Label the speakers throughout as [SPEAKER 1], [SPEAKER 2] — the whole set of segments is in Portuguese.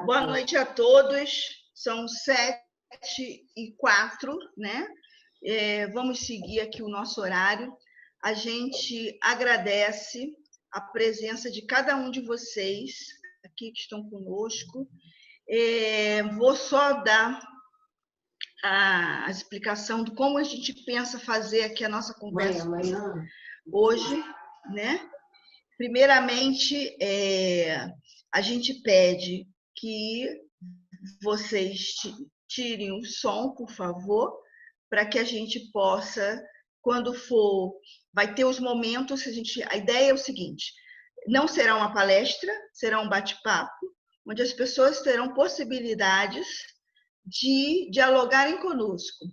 [SPEAKER 1] Boa noite a todos. São 7h04, né? Vamos seguir aqui o nosso horário. A gente agradece a presença de cada um de vocês aqui que estão conosco. Vou só dar a explicação de como a gente pensa fazer aqui a nossa conversa hoje, né? Primeiramente, a gente pede que vocês tirem o som, por favor, para que a gente possa, quando for, vai ter os momentos, a ideia é o seguinte, não será uma palestra, será um bate-papo, onde as pessoas terão possibilidades de dialogarem conosco.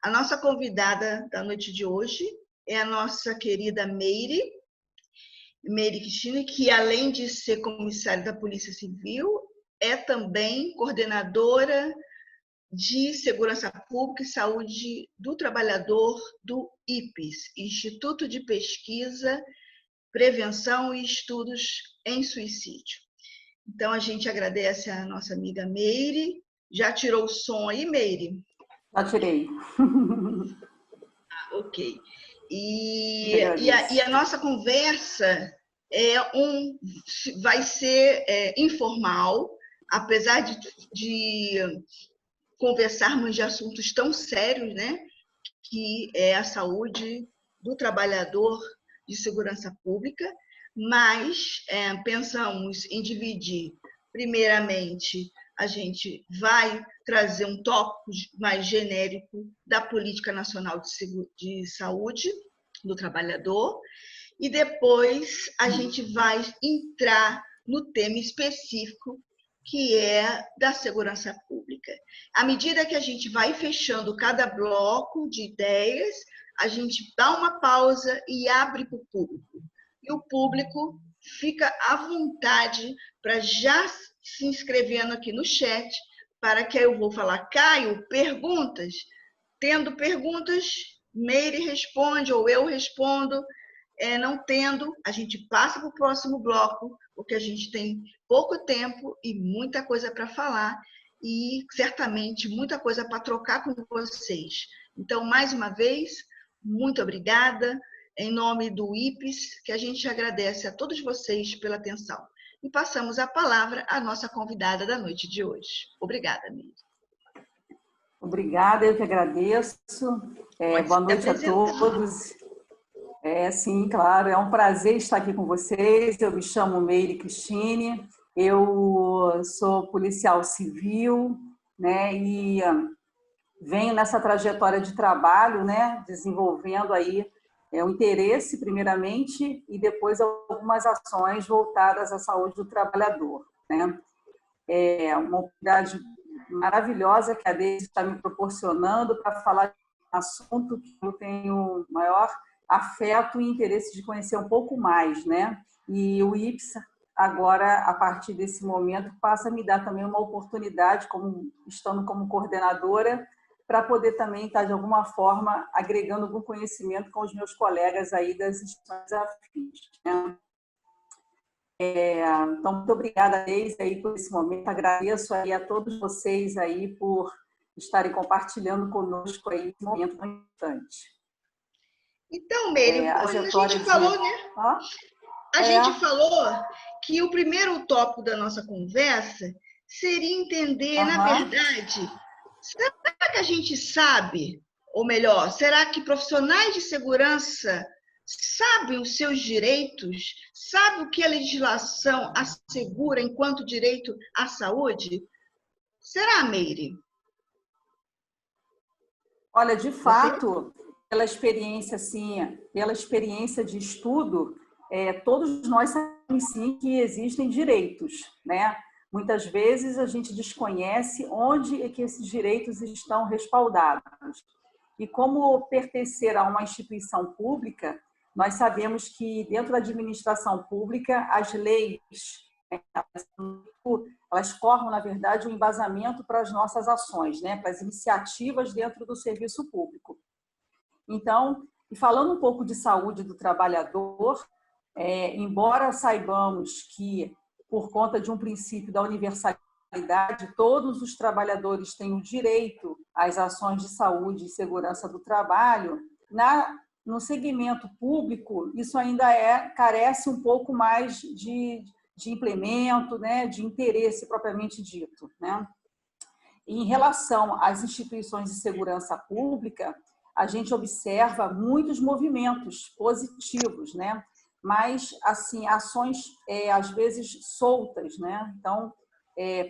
[SPEAKER 1] A nossa convidada da noite de hoje é a nossa querida Meire Cristina, que além de ser comissária da Polícia Civil, é também coordenadora de Segurança Pública e Saúde do Trabalhador do IPES, Instituto de Pesquisa, Prevenção e Estudos em Suicídio. Então, a gente agradece a nossa amiga Meire. Já tirou o som aí, Meire?
[SPEAKER 2] Já tirei.
[SPEAKER 1] Ok. E a nossa conversa vai ser informal, apesar de conversarmos de assuntos tão sérios, né, que é a saúde do trabalhador de segurança pública, mas pensamos em dividir, primeiramente, a gente vai trazer um tópico mais genérico da Política Nacional de Saúde do Trabalhador, e depois a gente vai entrar no tema específico, que é da segurança pública. À medida que a gente vai fechando cada bloco de ideias, a gente dá uma pausa e abre para o público. E o público fica à vontade para já se inscrevendo aqui no chat, para que eu vou falar, Caio, perguntas. Tendo perguntas, Meire responde ou eu respondo. Não tendo, a gente passa para o próximo bloco, porque a gente tem pouco tempo e muita coisa para falar e certamente muita coisa para trocar com vocês. Então, mais uma vez, muito obrigada. Em nome do IPES, que a gente agradece a todos vocês pela atenção. E passamos a palavra à nossa convidada da noite de hoje. Obrigada, Miriam.
[SPEAKER 2] Obrigada, eu que agradeço. Boa noite a todos. Sim, claro, é um prazer estar aqui com vocês. Eu me chamo Meire Cristina, eu sou policial civil, né, e venho nessa trajetória de trabalho, né, desenvolvendo aí o interesse, primeiramente, e depois algumas ações voltadas à saúde do trabalhador, né. É uma oportunidade maravilhosa que a Deise está me proporcionando para falar de um assunto que eu tenho maior afeto e interesse de conhecer um pouco mais, né? E o IPES, agora, a partir desse momento, passa a me dar também uma oportunidade, estando como coordenadora, para poder também estar, de alguma forma, agregando algum conhecimento com os meus colegas aí das instituições afins, né? Então, muito obrigada, Deise, aí por esse momento. Agradeço aí a todos vocês aí por estarem compartilhando conosco aí esse momento tão importante.
[SPEAKER 1] Então, Meire, a gente falou, né? A gente falou que o primeiro tópico da nossa conversa seria entender, na verdade, será que a gente sabe, ou melhor, será que profissionais de segurança sabem os seus direitos? Sabem o que a legislação assegura enquanto direito à saúde? Será, Meire?
[SPEAKER 2] Olha, de fato, pela experiência de estudo, todos nós sabemos sim que existem direitos, né? Muitas vezes a gente desconhece onde é que esses direitos estão respaldados. E como pertencer a uma instituição pública, nós sabemos que dentro da administração pública as leis, né, elas formam, na verdade, um embasamento para as nossas ações, né, para as iniciativas dentro do serviço público. Então, e falando um pouco de saúde do trabalhador, embora saibamos que, por conta de um princípio da universalidade todos os trabalhadores têm o direito às ações de saúde e segurança do trabalho, no segmento público, isso ainda carece um pouco mais de implemento, né, de interesse propriamente dito, né? Em relação às instituições de segurança pública, a gente observa muitos movimentos positivos, né? Mas, assim, ações, às vezes, soltas, né? Então,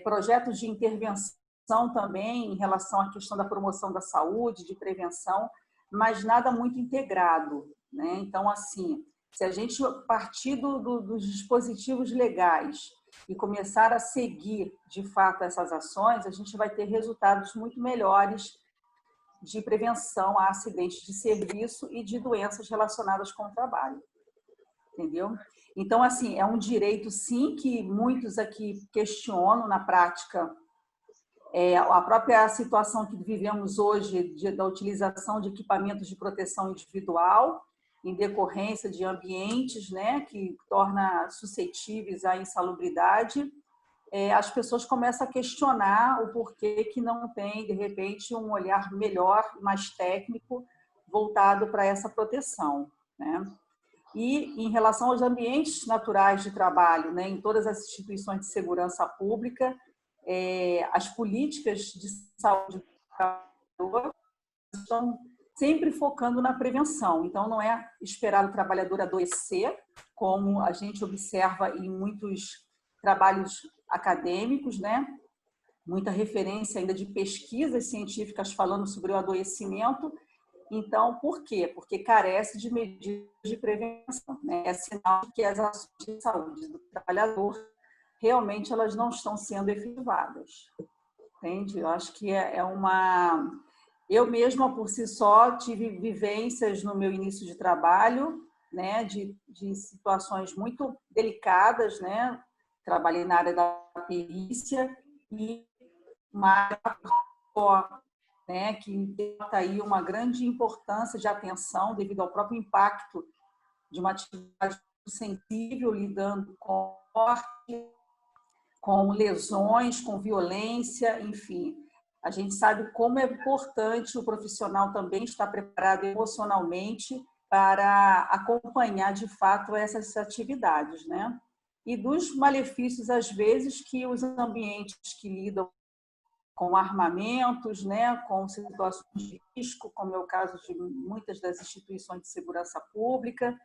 [SPEAKER 2] projetos de intervenção também em relação à questão da promoção da saúde, de prevenção, mas nada muito integrado, né? Então, assim, se a gente partir dos dispositivos legais e começar a seguir, de fato, essas ações, a gente vai ter resultados muito melhores de prevenção a acidentes de serviço e de doenças relacionadas com o trabalho. Entendeu? Então, assim, é um direito, sim, que muitos aqui questionam na prática. A própria situação que vivemos hoje da utilização de equipamentos de proteção individual em decorrência de ambientes, né, que torna suscetíveis à insalubridade, as pessoas começam a questionar o porquê que não tem, de repente, um olhar melhor, mais técnico, voltado para essa proteção, né? E em relação aos ambientes naturais de trabalho, né, em todas as instituições de segurança pública, as políticas de saúde do trabalhador estão sempre focando na prevenção. Então, não é esperar o trabalhador adoecer, como a gente observa em muitos trabalhos acadêmicos, né? Muita referência ainda de pesquisas científicas falando sobre o adoecimento. Então, por quê? Porque carece de medidas de prevenção, né? É sinal de que as ações de saúde do trabalhador realmente elas não estão sendo efetivadas. Entende? Eu acho que é uma... Eu mesma, por si só, tive vivências no meu início de trabalho, né, de situações muito delicadas, né? Trabalhei na área da perícia e uma área, né, que tem aí uma grande importância de atenção devido ao próprio impacto de uma atividade sensível, lidando com morte, com lesões, com violência, enfim. A gente sabe como é importante o profissional também estar preparado emocionalmente para acompanhar, de fato, essas atividades, né? E dos malefícios, às vezes, que os ambientes que lidam com armamentos, né, com situações de risco, como é o caso de muitas das instituições de segurança pública,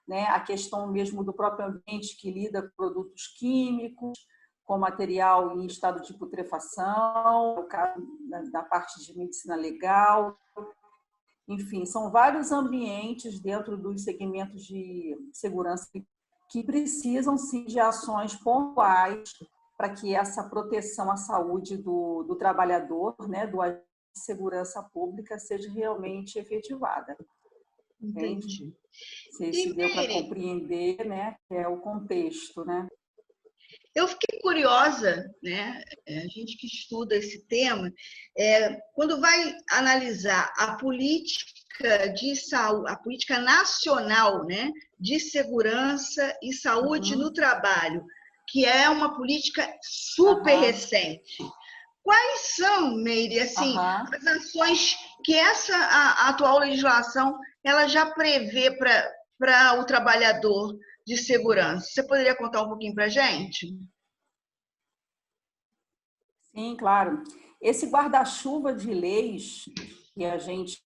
[SPEAKER 2] né, a questão mesmo do próprio ambiente que lida com produtos químicos, com material em estado de putrefação, no caso da parte de medicina legal. Enfim, são vários ambientes dentro dos segmentos de segurança que precisam, sim, de ações pontuais para que essa proteção à saúde do trabalhador, né, do agente de segurança pública, seja realmente efetivada.
[SPEAKER 1] Entendi.
[SPEAKER 2] Não sei se deu para compreender, né, que é o contexto, né?
[SPEAKER 1] Eu fiquei curiosa, né? A gente que estuda esse tema, quando vai analisar a política de saúde, a política nacional, né, de segurança e saúde no trabalho, que é uma política super recente. Quais são, Meire, assim, as ações que a atual legislação ela já prevê para o trabalhador de segurança? Você poderia contar um pouquinho para a gente?
[SPEAKER 2] Sim, claro. Esse guarda-chuva de leis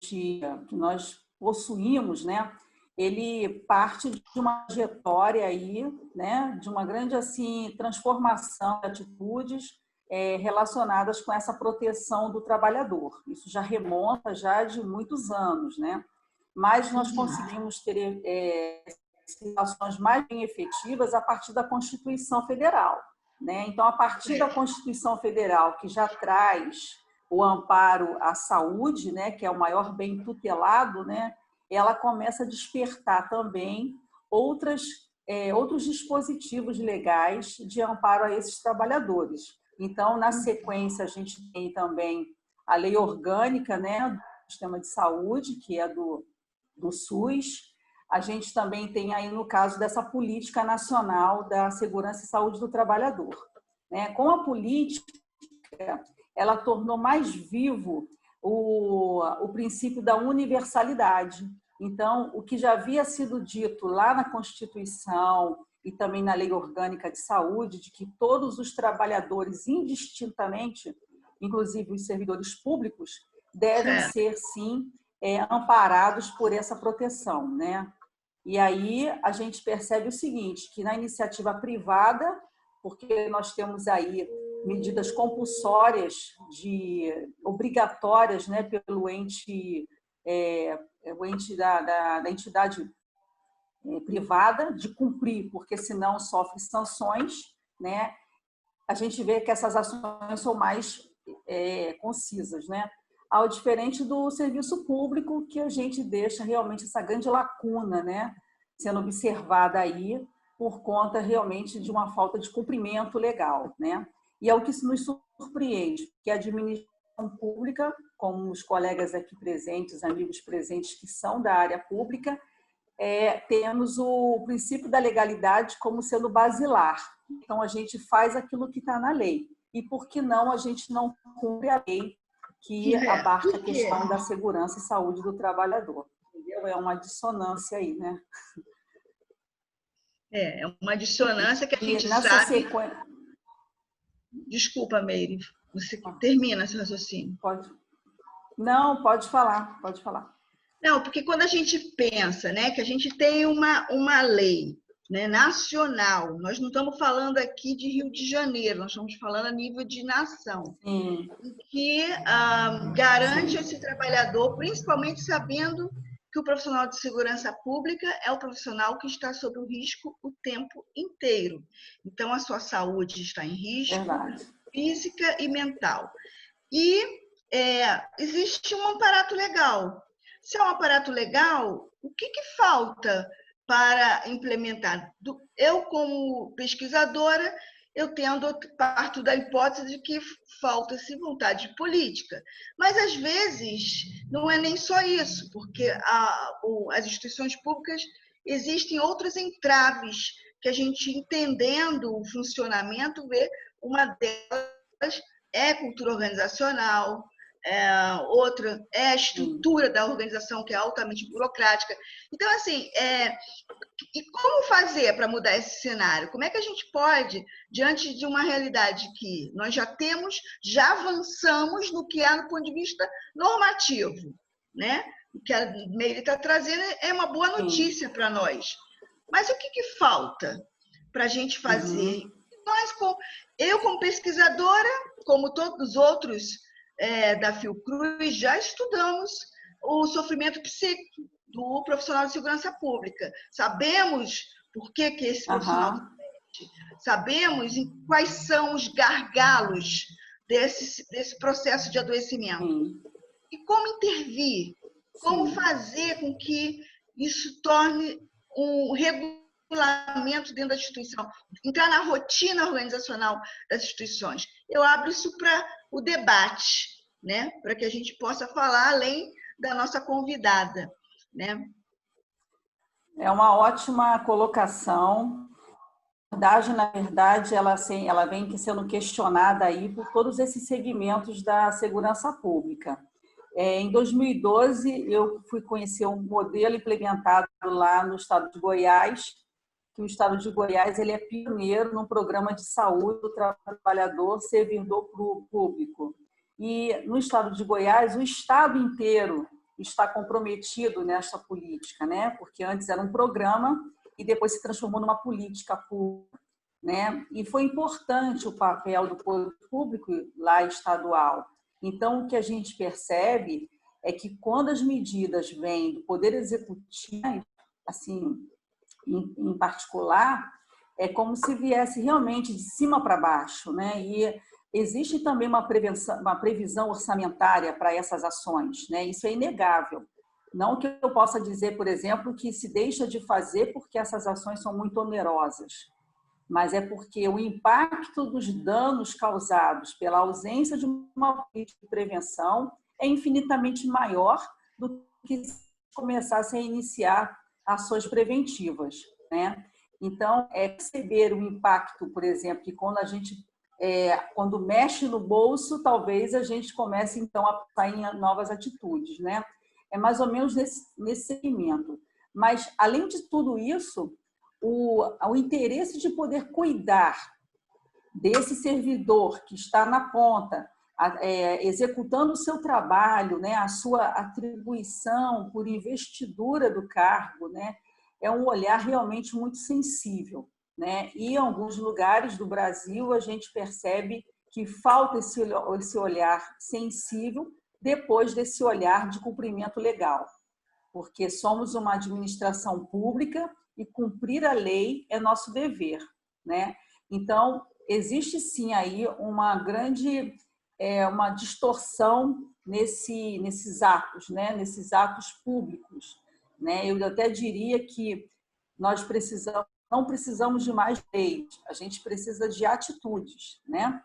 [SPEAKER 2] que nós possuímos, né? Ele parte de uma trajetória aí, né? De uma grande assim transformação de atitudes relacionadas com essa proteção do trabalhador. Isso já remonta já de muitos anos, né? Mas nós conseguimos ter situações mais bem efetivas a partir da Constituição Federal, né? Então, a partir da Constituição Federal, que já traz o amparo à saúde, né, que é o maior bem tutelado, né, ela começa a despertar também outros dispositivos legais de amparo a esses trabalhadores. Então, na sequência, a gente tem também a lei orgânica, né, do sistema de saúde, que é do SUS. A gente também tem aí, no caso dessa política nacional da segurança e saúde do trabalhador. né? Com a política, ela tornou mais vivo o princípio da universalidade. Então, o que já havia sido dito lá na Constituição e também na Lei Orgânica de Saúde, de que todos os trabalhadores, indistintamente, inclusive os servidores públicos, devem ser, sim, amparados por essa proteção, né? E aí a gente percebe o seguinte, que na iniciativa privada, porque nós temos aí medidas compulsórias, obrigatórias, né, pelo ente, o ente da entidade privada de cumprir, porque senão sofre sanções, né? A gente vê que essas ações são mais concisas, né? Ao diferente do serviço público, que a gente deixa realmente essa grande lacuna, né, sendo observada aí por conta realmente de uma falta de cumprimento legal, né? E é o que nos surpreende, que a administração pública, como os colegas aqui presentes, amigos presentes que são da área pública, temos o princípio da legalidade como sendo basilar. Então, a gente faz aquilo que está na lei. E por que não a gente não cumpre a lei que abarca a questão da segurança e saúde do trabalhador? Entendeu? É uma dissonância aí, né?
[SPEAKER 1] É uma dissonância que a gente sabe... Desculpa, Meire, você termina seu raciocínio.
[SPEAKER 2] Pode. Não, pode falar, pode falar.
[SPEAKER 1] Não, porque quando a gente pensa, né, que a gente tem uma lei, né, nacional, nós não estamos falando aqui de Rio de Janeiro, nós estamos falando a nível de nação, que garante esse trabalhador, principalmente sabendo que o profissional de segurança pública é o profissional que está sob o risco o tempo inteiro. Então, a sua saúde está em risco, física e mental. E existe um aparato legal. Se é um aparato legal, o que falta para implementar? Eu, como pesquisadora, parto da hipótese de que falta-se vontade política. Mas, às vezes, não é nem só isso, porque as instituições públicas existem outras entraves que a gente, entendendo o funcionamento, vê uma delas é cultura organizacional, outra é a estrutura da organização, que é altamente burocrática. Então, assim, e como fazer para mudar esse cenário? Como é que a gente pode, diante de uma realidade que nós já avançamos no que é no ponto de vista normativo, né? O que a Meire está trazendo é uma boa notícia para nós. Mas o que falta para a gente fazer? Eu, como pesquisadora, como todos os outros da Fiocruz, já estudamos o sofrimento psíquico do profissional de segurança pública. Sabemos por que esse profissional sabemos quais são os gargalos desse processo de adoecimento. E como intervir? Como fazer com que isso torne um regulamento dentro da instituição, entrar na rotina organizacional das instituições? Eu abro isso para o debate, né? Para que a gente possa falar além da nossa convidada, né?
[SPEAKER 2] É uma ótima colocação. Na verdade, ela vem sendo questionada aí por todos esses segmentos da segurança pública. Em 2012, eu fui conhecer um modelo implementado lá no estado de Goiás, que o estado de Goiás ele é pioneiro no programa de saúde do trabalhador servidor público. E no estado de Goiás, o estado inteiro está comprometido nessa política, né? Porque antes era um programa e depois se transformou numa política pública, né? E foi importante o papel do poder público lá estadual. Então, o que a gente percebe é que quando as medidas vêm do Poder Executivo, assim, em particular, é como se viesse realmente de cima para baixo, né? E existe também uma previsão orçamentária para essas ações, né? Isso é inegável. Não que eu possa dizer, por exemplo, que se deixa de fazer porque essas ações são muito onerosas, mas é porque o impacto dos danos causados pela ausência de uma política de prevenção é infinitamente maior do que se começasse a iniciar ações preventivas, né? Então, perceber o impacto, por exemplo, que quando a gente quando mexe no bolso, talvez a gente comece, então, a sair em novas atitudes, né? É mais ou menos nesse segmento. Mas, além de tudo isso, o interesse de poder cuidar desse servidor que está na ponta, executando o seu trabalho, né, a sua atribuição por investidura do cargo, né, é um olhar realmente muito sensível, né? E em alguns lugares do Brasil a gente percebe que falta esse olhar sensível depois desse olhar de cumprimento legal, porque somos uma administração pública e cumprir a lei é nosso dever, né? Então, existe sim aí uma grande uma distorção nesses atos, né? Nesses atos públicos, né? Eu até diria que nós não precisamos de mais leis, a gente precisa de atitudes, né?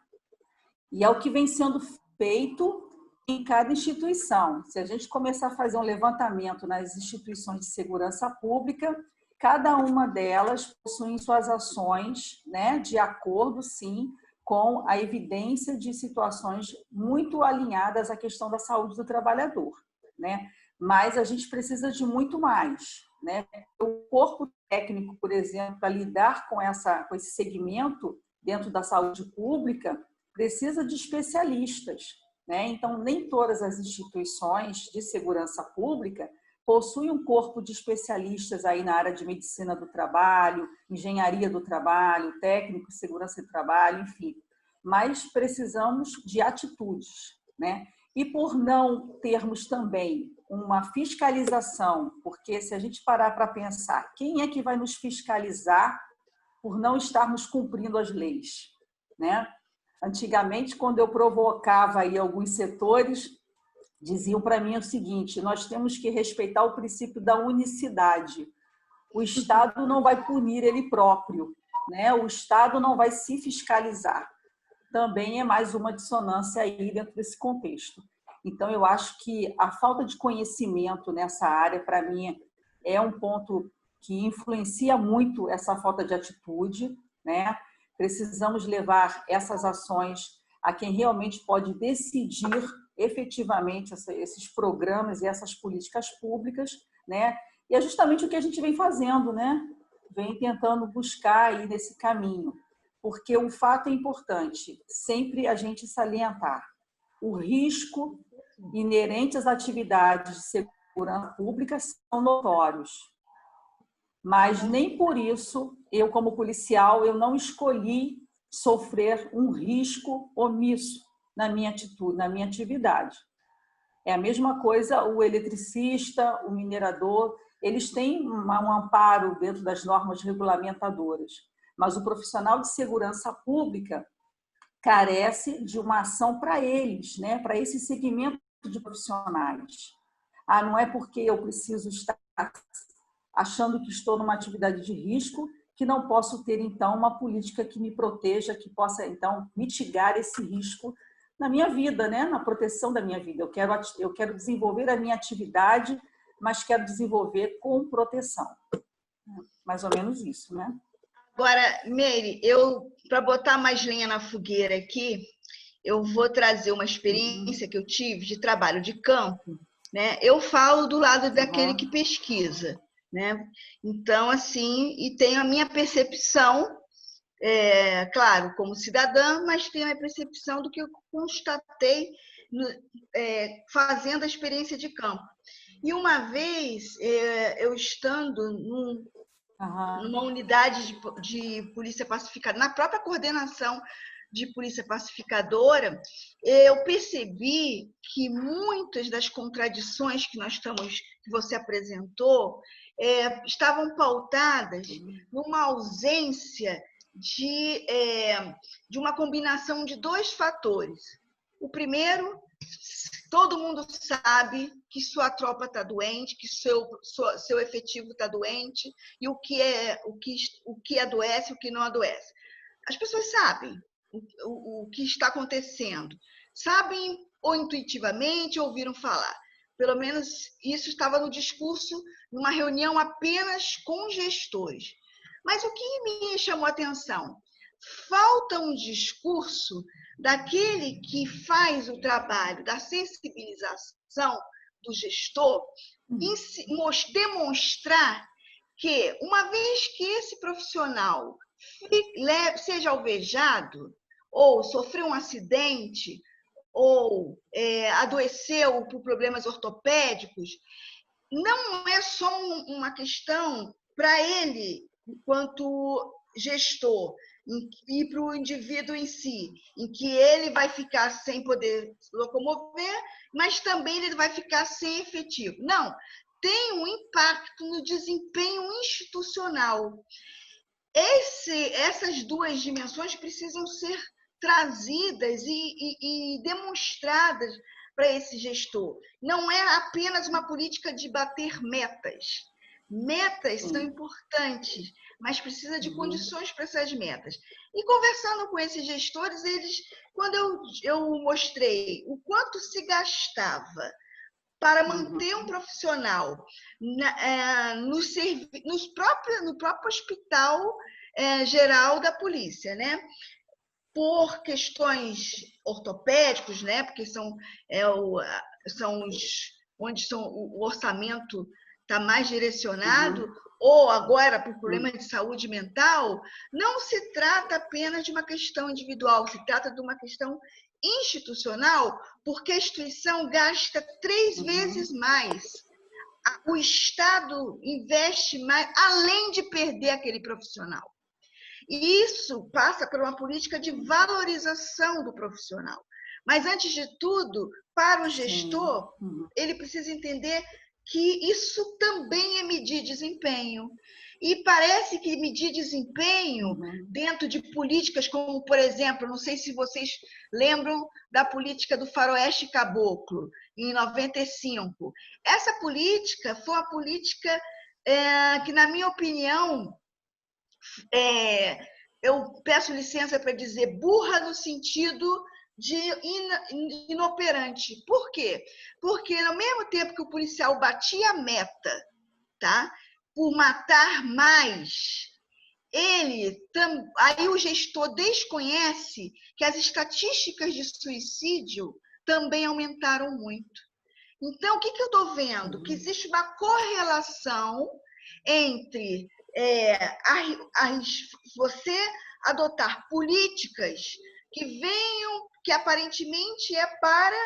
[SPEAKER 2] E é o que vem sendo feito em cada instituição. Se a gente começar a fazer um levantamento nas instituições de segurança pública, cada uma delas possui suas ações, né, de acordo, sim, com a evidência de situações muito alinhadas à questão da saúde do trabalhador, né? Mas a gente precisa de muito mais, né? O corpo técnico, por exemplo, para lidar com esse segmento dentro da saúde pública, precisa de especialistas, né? Então, nem todas as instituições de segurança pública possuem um corpo de especialistas aí na área de medicina do trabalho, engenharia do trabalho, técnico de segurança do trabalho, enfim. Mas precisamos de atitudes, né? E por não termos também uma fiscalização, porque se a gente parar para pensar, quem é que vai nos fiscalizar por não estarmos cumprindo as leis, né? Antigamente, quando eu provocava aí alguns setores, diziam para mim o seguinte: nós temos que respeitar o princípio da unicidade. O Estado não vai punir ele próprio, né? O Estado não vai se fiscalizar. Também é mais uma dissonância aí dentro desse contexto. Então, eu acho que a falta de conhecimento nessa área, para mim, é um ponto que influencia muito essa falta de atitude, né? Precisamos levar essas ações a quem realmente pode decidir efetivamente esses programas e essas políticas públicas, né? E é justamente o que a gente vem fazendo, né? Vem tentando buscar aí nesse caminho, porque o fato é importante, sempre a gente salientar o risco inerente às atividades de segurança pública são notórios, mas nem por isso eu, como policial, eu não escolhi sofrer um risco omisso na minha atitude, na minha atividade. É a mesma coisa o eletricista, o minerador, eles têm um amparo dentro das normas regulamentadoras, mas o profissional de segurança pública carece de uma ação para eles, né? Para esse segmento de profissionais. Não é porque eu preciso estar achando que estou numa atividade de risco que não posso ter, então, uma política que me proteja, que possa, então, mitigar esse risco na minha vida, né? Na proteção da minha vida. Eu quero desenvolver a minha atividade, mas quero desenvolver com proteção. Mais ou menos isso, né?
[SPEAKER 1] Agora, Meire, para botar mais lenha na fogueira aqui, eu vou trazer uma experiência que eu tive de trabalho de campo, né? Eu falo do lado daquele que pesquisa, né? Então, assim, e tenho a minha percepção, claro, como cidadã, mas tenho a percepção do que eu constatei fazendo a experiência de campo. E uma vez, eu estando numa unidade de polícia pacificadora, na própria coordenação de polícia pacificadora, eu percebi que muitas das contradições que você apresentou estavam pautadas numa ausência de uma combinação de dois fatores. O primeiro, todo mundo sabe que sua tropa está doente, que seu efetivo está doente, e o que adoece e o que não adoece. As pessoas sabem o que está acontecendo. Sabem ou intuitivamente ouviram falar. Pelo menos isso estava no discurso, numa reunião apenas com gestores. Mas o que me chamou a atenção? falta um discurso daquele que faz o trabalho da sensibilização do gestor, demonstrar que, uma vez que esse profissional seja alvejado, ou sofreu um acidente, ou adoeceu por problemas ortopédicos, não é só uma questão para ele, enquanto gestor, e para o indivíduo em si, em que ele vai ficar sem poder se locomover, mas também ele vai ficar sem efetivo. Não, tem um impacto no desempenho institucional. Essas duas dimensões precisam ser trazidas e demonstradas para esse gestor. Não é apenas uma política de bater metas. Metas são importantes, mas precisa de condições para essas metas. E conversando com esses gestores, quando eu mostrei o quanto se gastava para manter um profissional no próprio hospital geral da polícia, né? Por questões ortopédicos, né? Porque são onde o orçamento está mais direcionado, ou agora por problemas de saúde mental, não se trata apenas de uma questão individual, se trata de uma questão institucional, porque a instituição gasta 3 vezes mais. O Estado investe mais, além de perder aquele profissional. E isso passa por uma política de valorização do profissional. Mas, antes de tudo, para o gestor, ele precisa entender que isso também é medir desempenho. E parece que medir desempenho dentro de políticas como, por exemplo, não sei se vocês lembram da política do Faroeste Caboclo, em 95. Essa política foi uma política que, na minha opinião, eu peço licença para dizer burra no sentido de inoperante. Por quê? Porque, ao mesmo tempo que o policial batia a meta, tá? Por matar mais, aí o gestor desconhece que as estatísticas de suicídio também aumentaram muito. Então, o que eu estou vendo? Que existe uma correlação entre você adotar políticas que aparentemente é para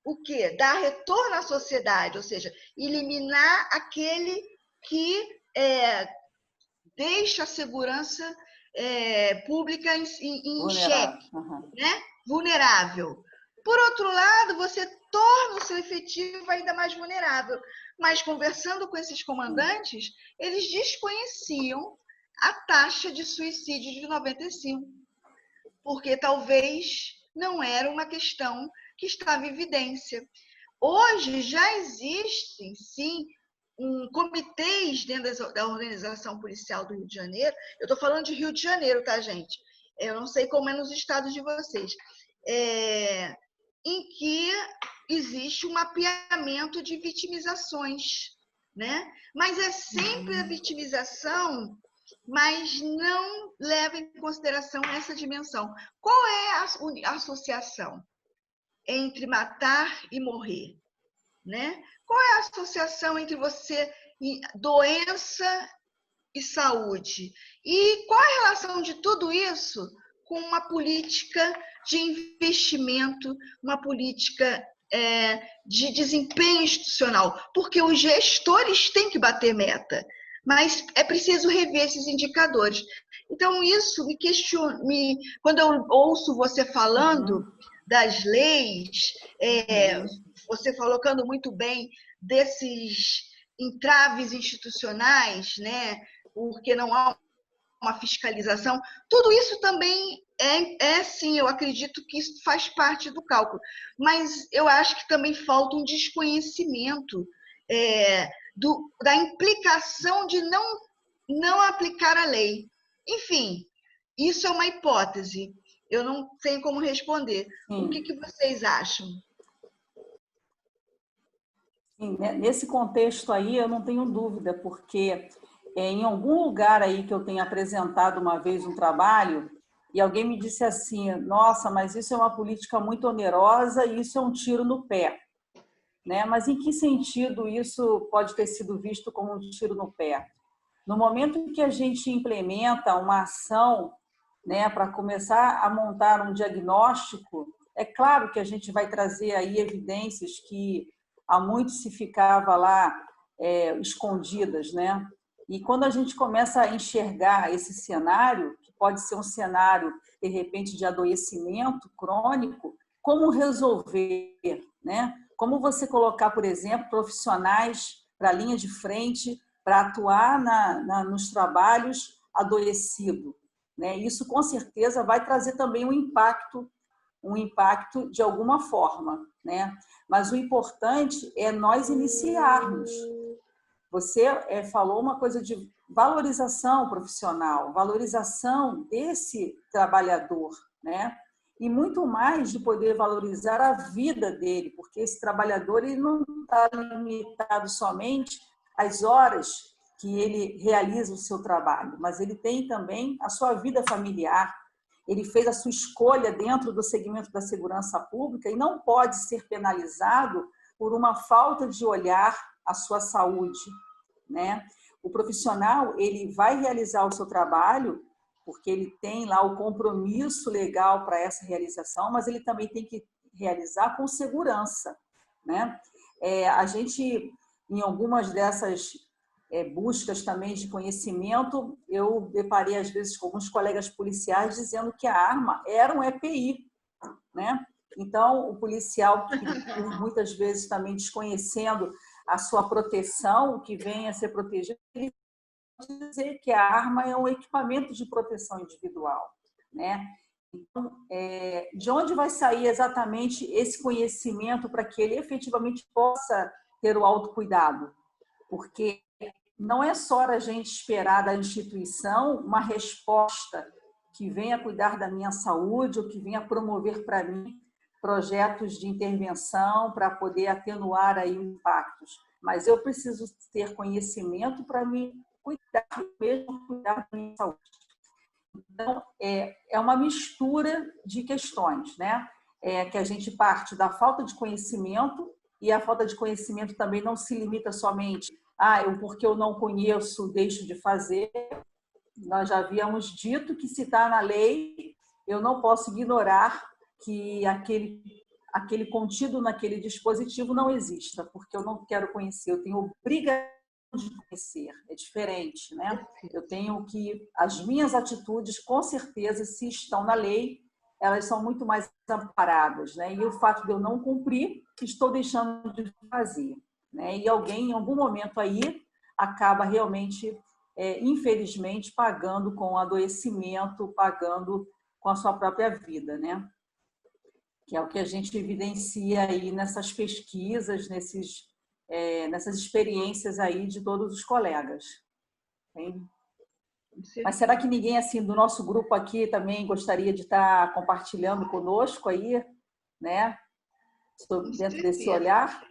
[SPEAKER 1] o quê? Dar retorno à sociedade, ou seja, eliminar aquele que deixa a segurança pública em xeque, né? Vulnerável. Por outro lado, você torna o seu efetivo ainda mais vulnerável. Mas, conversando com esses comandantes, eles desconheciam a taxa de suicídio de 95, porque talvez não era uma questão que estava em evidência. Hoje já existem, sim, comitês dentro da Organização Policial do Rio de Janeiro. Eu estou falando de Rio de Janeiro, tá, gente? Eu não sei como é nos estados de vocês. Em que existe um mapeamento de vitimizações, né? Mas é sempre a vitimização, mas não leva em consideração essa dimensão. Qual é a associação entre matar e morrer, né? Qual é a associação entre doença e saúde? E qual a relação de tudo isso com uma política de investimento, uma política de desempenho institucional? Porque os gestores têm que bater meta, mas é preciso rever esses indicadores. Então, isso me questiona. Quando eu ouço você falando das leis, você colocando muito bem desses entraves institucionais, né? Porque não há uma fiscalização, tudo isso também sim, eu acredito que isso faz parte do cálculo, mas eu acho que também falta um desconhecimento da implicação de não aplicar a lei. Enfim, isso é uma hipótese, eu não sei como responder. Sim. O que vocês acham?
[SPEAKER 2] Sim, nesse contexto aí eu não tenho dúvida, porque em algum lugar aí que eu tenha apresentado uma vez um trabalho, e alguém me disse assim, nossa, mas isso é uma política muito onerosa e isso é um tiro no pé, né? Mas em que sentido isso pode ter sido visto como um tiro no pé? No momento em que a gente implementa uma ação, né, para começar a montar um diagnóstico, é claro que a gente vai trazer aí evidências que há muito se ficava lá escondidas, né? E quando a gente começa a enxergar esse cenário, que pode ser um cenário, de repente, de adoecimento crônico, como resolver, né? Como você colocar, por exemplo, profissionais para a linha de frente, para atuar nos trabalhos adoecido, né? Isso, com certeza, vai trazer também um impacto de alguma forma, né? Mas o importante é nós iniciarmos. Você falou uma coisa de valorização profissional, valorização desse trabalhador, né? E muito mais de poder valorizar a vida dele, porque esse trabalhador ele não está limitado somente às horas que ele realiza o seu trabalho, mas ele tem também a sua vida familiar. Ele fez a sua escolha dentro do segmento da segurança pública e não pode ser penalizado por uma falta de olhar à sua saúde, né? O profissional, ele vai realizar o seu trabalho porque ele tem lá o compromisso legal para essa realização, mas ele também tem que realizar com segurança, né? A gente, em algumas dessas buscas também de conhecimento, eu deparei às vezes com alguns colegas policiais dizendo que a arma era um EPI, né? Então, o policial, muitas vezes também desconhecendo a sua proteção, o que vem a ser protegido, ele pode dizer que a arma é um equipamento de proteção individual, né? Então, de onde vai sair exatamente esse conhecimento para que ele efetivamente possa ter o autocuidado? Porque não é só a gente esperar da instituição uma resposta que venha cuidar da minha saúde ou que venha promover para mim projetos de intervenção para poder atenuar aí os impactos. Mas eu preciso ter conhecimento para me cuidar, mesmo cuidar da minha saúde. Então, é uma mistura de questões, né? Que a gente parte da falta de conhecimento, e a falta de conhecimento também não se limita somente porque eu não conheço, deixo de fazer. Nós já havíamos dito que se está na lei, eu não posso ignorar que aquele contido naquele dispositivo não exista, porque eu não quero conhecer, eu tenho obrigação de conhecer, é diferente, né? Eu tenho que, as minhas atitudes, com certeza, se estão na lei, elas são muito mais amparadas, né? E o fato de eu não cumprir, estou deixando de fazer, né? E alguém, em algum momento aí, acaba realmente, infelizmente, pagando com adoecimento, pagando com a sua própria vida, né? Que é o que a gente evidencia aí nessas pesquisas, nessas experiências aí de todos os colegas. Mas será que ninguém assim do nosso grupo aqui também gostaria de estar compartilhando conosco aí, né? Dentro desse olhar?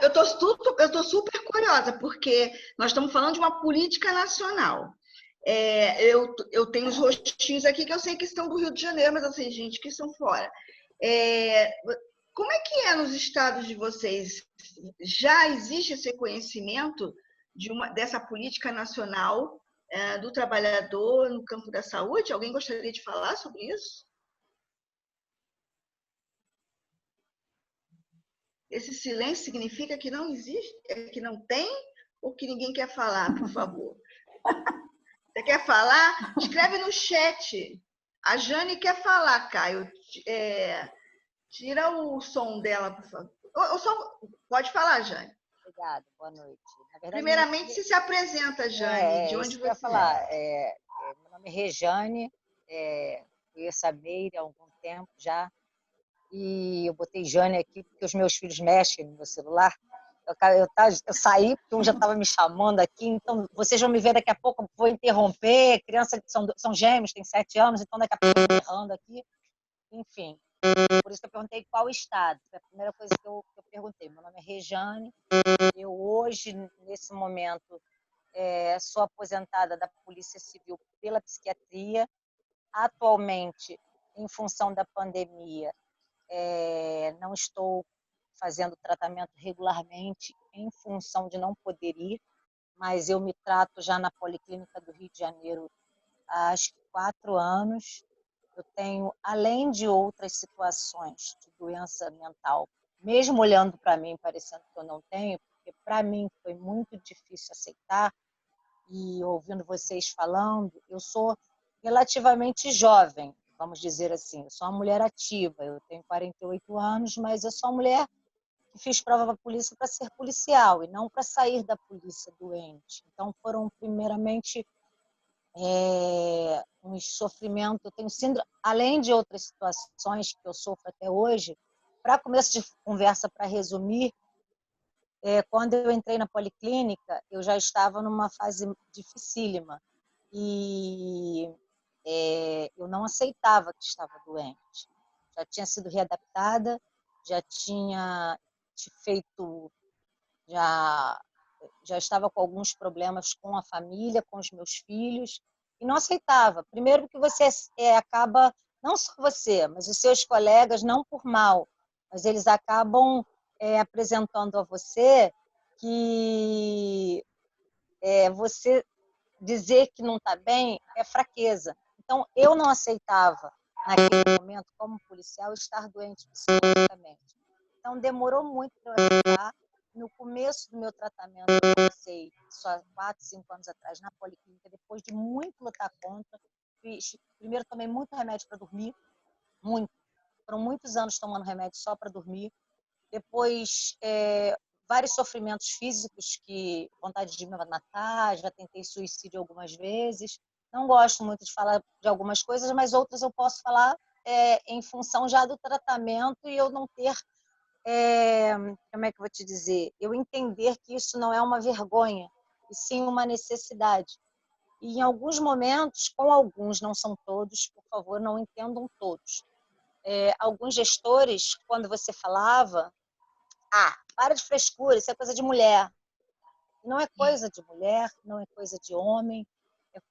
[SPEAKER 1] Eu estou super curiosa, porque nós estamos falando de uma política nacional. Eu tenho os rostinhos aqui que eu sei que estão do Rio de Janeiro, mas eu sei gente que são fora. Como é que é nos estados de vocês? Já existe esse conhecimento dessa política nacional do trabalhador no campo da saúde? Alguém gostaria de falar sobre isso? Esse silêncio significa que não existe, que não tem, ou que ninguém quer falar, por favor? Você quer falar? Escreve no chat. A Jane quer falar, Caio. Tira o som dela, por favor. Pode falar, Jane.
[SPEAKER 3] Obrigada, boa noite.
[SPEAKER 1] Na verdade, primeiramente, se apresenta, Jane, de onde você
[SPEAKER 3] é? Falar. Meu nome é Rejane, conheço a Meire há algum tempo já, e eu botei Jane aqui porque os meus filhos mexem no meu celular. Eu saí porque um já estava me chamando aqui, então vocês vão me ver daqui a pouco, vou interromper, criança são gêmeos, tem 7 anos, então daqui a pouco eu estou errando aqui, enfim. Por isso que eu perguntei qual estado. Foi a primeira coisa que eu perguntei. Meu nome é Rejane. Eu hoje, nesse momento, sou aposentada da Polícia Civil pela psiquiatria. atualmente, em função da pandemia, não estou fazendo tratamento regularmente em função de não poder ir, mas eu me trato já na Policlínica do Rio de Janeiro há acho que 4 anos. Eu tenho, além de outras situações de doença mental, mesmo olhando para mim, parecendo que eu não tenho, porque para mim foi muito difícil aceitar, e ouvindo vocês falando, eu sou relativamente jovem, vamos dizer assim. Eu sou uma mulher ativa, eu tenho 48 anos, mas eu sou uma mulher que fiz prova para a polícia para ser policial e não para sair da polícia doente. Então, foram primeiramente um sofrimento. Eu tenho síndrome, além de outras situações que eu sofro até hoje. Para começo de conversa, para resumir, quando eu entrei na policlínica, eu já estava numa fase dificílima e eu não aceitava que estava doente. Já tinha sido readaptada, já tinha feito, já estava com alguns problemas com a família, com os meus filhos, e não aceitava. Primeiro porque você acaba, não só você, mas os seus colegas, não por mal, mas eles acabam apresentando a você que você dizer que não está bem é fraqueza. Então, eu não aceitava, naquele momento, como policial, estar doente psicologicamente. Então, demorou muito para eu aceitar. No começo do meu tratamento, eu comecei só 4, 5 anos atrás, na policlínica, depois de muito lutar contra. Primeiro, tomei muito remédio para dormir, muito. Foram muitos anos tomando remédio só para dormir. Depois, vários sofrimentos físicos, que vontade de me matar, já tentei suicídio algumas vezes. Não gosto muito de falar de algumas coisas, mas outras eu posso falar em função já do tratamento e eu não ter, como é que eu vou te dizer? Eu entender que isso não é uma vergonha, e sim uma necessidade. E em alguns momentos, com alguns, não são todos, por favor, não entendam todos. Alguns gestores, quando você falava, para de frescura, isso é coisa de mulher. Não é coisa de mulher, não é coisa de homem,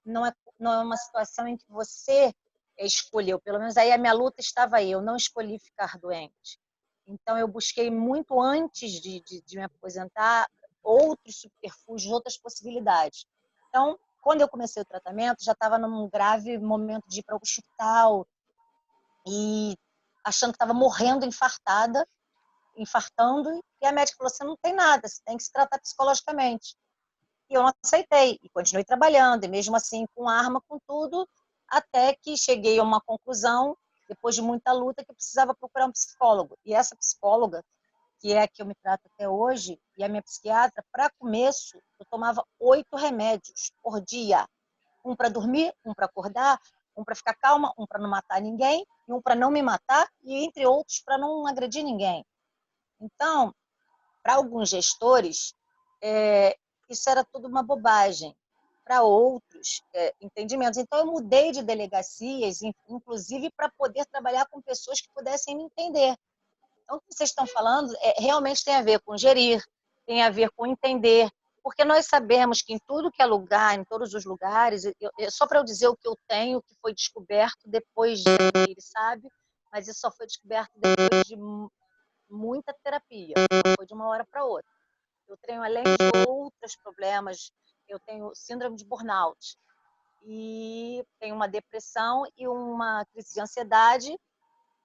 [SPEAKER 3] não é uma situação em que você escolheu. Pelo menos aí a minha luta estava aí, eu não escolhi ficar doente. Então eu busquei muito antes de me aposentar outros subterfúgios, outras possibilidades. Então, quando eu comecei o tratamento, já estava num grave momento de ir para o hospital e achando que estava morrendo, infartando, e a médica falou, você não tem nada, você tem que se tratar psicologicamente. E eu não aceitei, e continuei trabalhando, e mesmo assim com arma, com tudo, até que cheguei a uma conclusão, depois de muita luta, que eu precisava procurar um psicólogo. E essa psicóloga, que é a que eu me trato até hoje, e a minha psiquiatra, para começo, eu tomava 8 remédios por dia. Um para dormir, um para acordar, um para ficar calma, um para não matar ninguém, e um para não me matar, e entre outros, para não agredir ninguém. Então, para alguns gestores, isso era tudo uma bobagem. Para outros, entendimentos. Então, eu mudei de delegacias, inclusive para poder trabalhar com pessoas que pudessem me entender. Então, o que vocês estão falando realmente tem a ver com gerir, tem a ver com entender, porque nós sabemos que em tudo que é lugar, em todos os lugares, só para eu dizer o que eu tenho, que foi descoberto depois de, ele sabe, mas isso só foi descoberto depois de muita terapia, não foi de uma hora para outra. Eu tenho, além de outros problemas, eu tenho síndrome de burnout e tenho uma depressão e uma crise de ansiedade,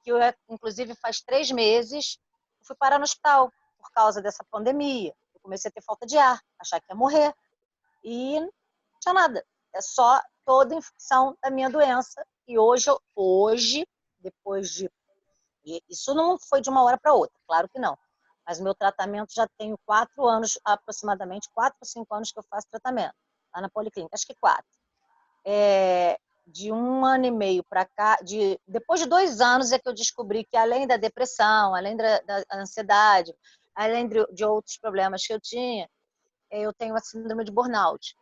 [SPEAKER 3] que eu, inclusive, faz 3 meses, fui parar no hospital por causa dessa pandemia. Eu comecei a ter falta de ar, achar que ia morrer, e não tinha nada. É só toda em função da minha doença. E hoje, depois de... Isso não foi de uma hora para outra, claro que não. Mas o meu tratamento já tenho 4 anos, aproximadamente 4 ou 5 anos que eu faço tratamento, lá na Policlínica, acho que 4. De 1 ano e meio para cá, depois de 2 anos é que eu descobri que, além da depressão, além da ansiedade, além de outros problemas que eu tinha, eu tenho a síndrome de burnout.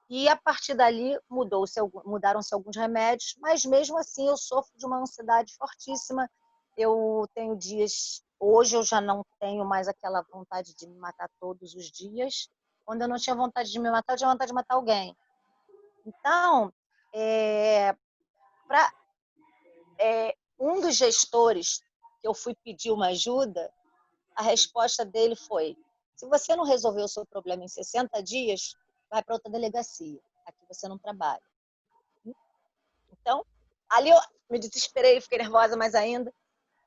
[SPEAKER 3] E a partir dali mudaram-se alguns remédios, mas mesmo assim eu sofro de uma ansiedade fortíssima. Eu tenho dias, hoje eu já não tenho mais aquela vontade de me matar todos os dias. Quando eu não tinha vontade de me matar, eu tinha vontade de matar alguém. Então, para um dos gestores que eu fui pedir uma ajuda, a resposta dele foi: se você não resolver o seu problema em 60 dias, vai para outra delegacia. Aqui você não trabalha. Então, ali eu me desesperei, fiquei nervosa mais ainda.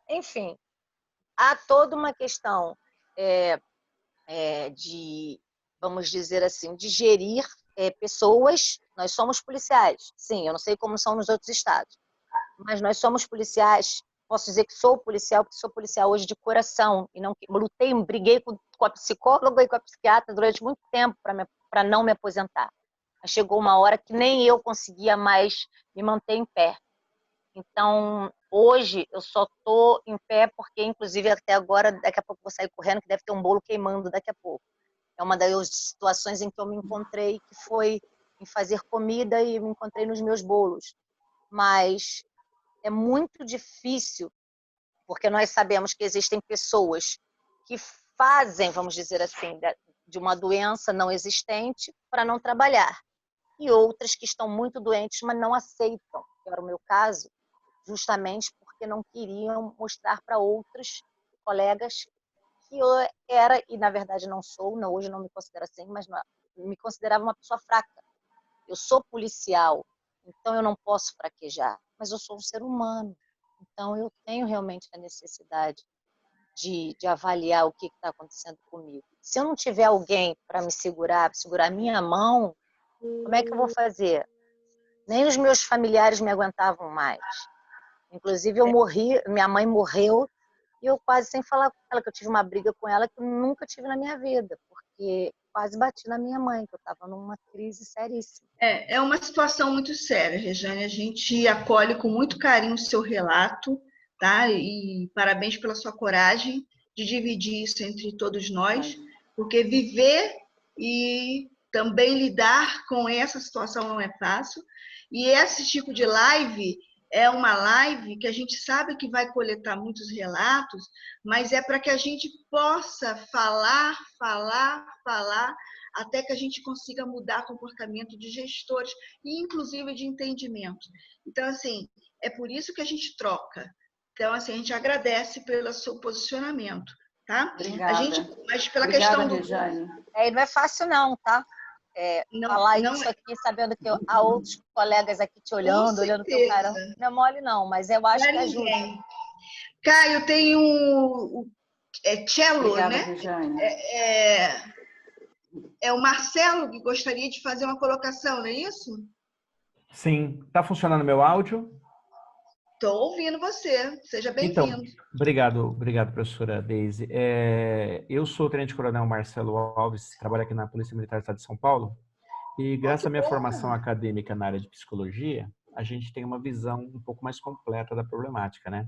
[SPEAKER 3] Enfim, há toda uma questão de, vamos dizer assim, de gerir pessoas. Nós somos policiais. Sim, eu não sei como são nos outros estados, mas nós somos policiais. Posso dizer que sou policial, porque sou policial hoje de coração. E não lutei, briguei com a psicóloga e com a psiquiatra durante muito tempo para não me aposentar. Mas chegou uma hora que nem eu conseguia mais me manter em pé. Então, hoje, eu só estou em pé porque, inclusive, até agora, daqui a pouco vou sair correndo, que deve ter um bolo queimando daqui a pouco. É uma das situações em que eu me encontrei, que foi em fazer comida e me encontrei nos meus bolos. Mas é muito difícil, porque nós sabemos que existem pessoas que fazem, vamos dizer assim, de uma doença não existente para não trabalhar. E outras que estão muito doentes, mas não aceitam, que era o meu caso, justamente porque não queriam mostrar para outros colegas que eu era, e na verdade não sou, não, hoje não me considero assim, mas me considerava uma pessoa fraca. Eu sou policial, então eu não posso fraquejar, mas eu sou um ser humano. Então eu tenho realmente a necessidade de avaliar o que está acontecendo comigo. Se eu não tiver alguém para me segurar minha mão, como é que eu vou fazer? Nem os meus familiares me aguentavam mais. Inclusive, eu morri, minha mãe morreu, e eu quase sem falar com ela, que eu tive uma briga com ela que eu nunca tive na minha vida, porque quase bati na minha mãe, que eu estava numa crise seríssima.
[SPEAKER 1] É uma situação muito séria, Rejane. A gente acolhe com muito carinho o seu relato, tá? E parabéns pela sua coragem de dividir isso entre todos nós, porque viver e também lidar com essa situação não é fácil. E esse tipo de live é uma live que a gente sabe que vai coletar muitos relatos, mas é para que a gente possa falar, até que a gente consiga mudar comportamento de gestores e, inclusive, de entendimento. Então, assim, é por isso que a gente troca. Então, assim, a gente agradece pelo seu posicionamento, tá?
[SPEAKER 2] Obrigada.
[SPEAKER 1] Mas pela
[SPEAKER 2] Obrigada,
[SPEAKER 1] questão do...
[SPEAKER 2] Rejane.
[SPEAKER 3] Não é fácil não, tá? Falar isso aqui, sabendo que há outros colegas aqui te olhando o teu carão. Não é mole não, mas eu acho que ajuda.
[SPEAKER 1] Caio, tem um cello,
[SPEAKER 2] obrigada,
[SPEAKER 1] né?
[SPEAKER 2] Rejane.
[SPEAKER 1] É o Marcelo que gostaria de fazer uma colocação, não é isso?
[SPEAKER 4] Sim. Está funcionando meu áudio?
[SPEAKER 1] Estou ouvindo você. Seja bem-vindo.
[SPEAKER 4] Então, obrigado, professora Deise. Eu sou o tenente-coronel Marcelo Alves, trabalho aqui na Polícia Militar do Estado de São Paulo, e graças à minha formação acadêmica na área de psicologia, a gente tem uma visão um pouco mais completa da problemática, né?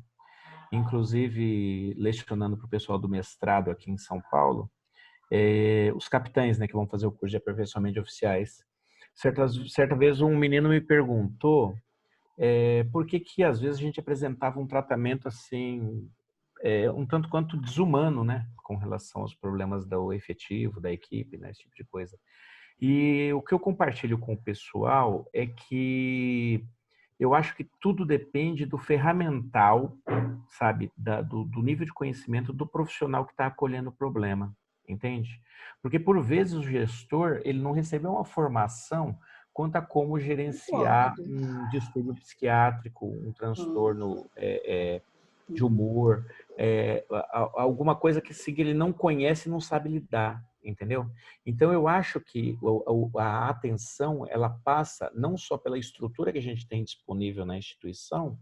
[SPEAKER 4] Inclusive, lecionando para o pessoal do mestrado aqui em São Paulo, os capitães, né, que vão fazer o curso de aperfeiçoamento de oficiais. Certa vez um menino me perguntou por que às vezes a gente apresentava um tratamento assim, um tanto quanto desumano, né, com relação aos problemas do efetivo, da equipe, né, esse tipo de coisa. E o que eu compartilho com o pessoal é que eu acho que tudo depende do ferramental, sabe, do nível de conhecimento do profissional que está acolhendo o problema, entende? Porque por vezes o gestor ele não recebeu uma formação quanto a como gerenciar um distúrbio psiquiátrico, um transtorno de humor, alguma coisa que ele não conhece e não sabe lidar, entendeu? Então eu acho que a atenção ela passa não só pela estrutura que a gente tem disponível na instituição,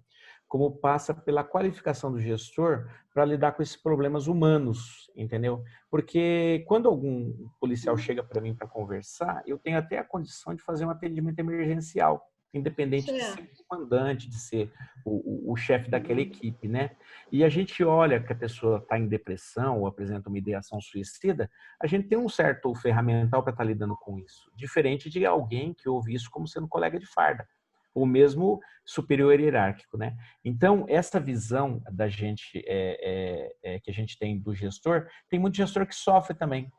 [SPEAKER 4] como passa pela qualificação do gestor para lidar com esses problemas humanos, entendeu? Porque quando algum policial chega para mim para conversar, eu tenho até a condição de fazer um atendimento emergencial, independente de ser o comandante, de ser o chefe daquela equipe, né? E a gente olha que a pessoa está em depressão ou apresenta uma ideação suicida, a gente tem um certo ferramental para estar lidando com isso, diferente de alguém que ouve isso como sendo colega de farda, ou mesmo superior hierárquico, né? Então, essa visão da gente, que a gente tem do gestor, tem muito gestor que sofre também,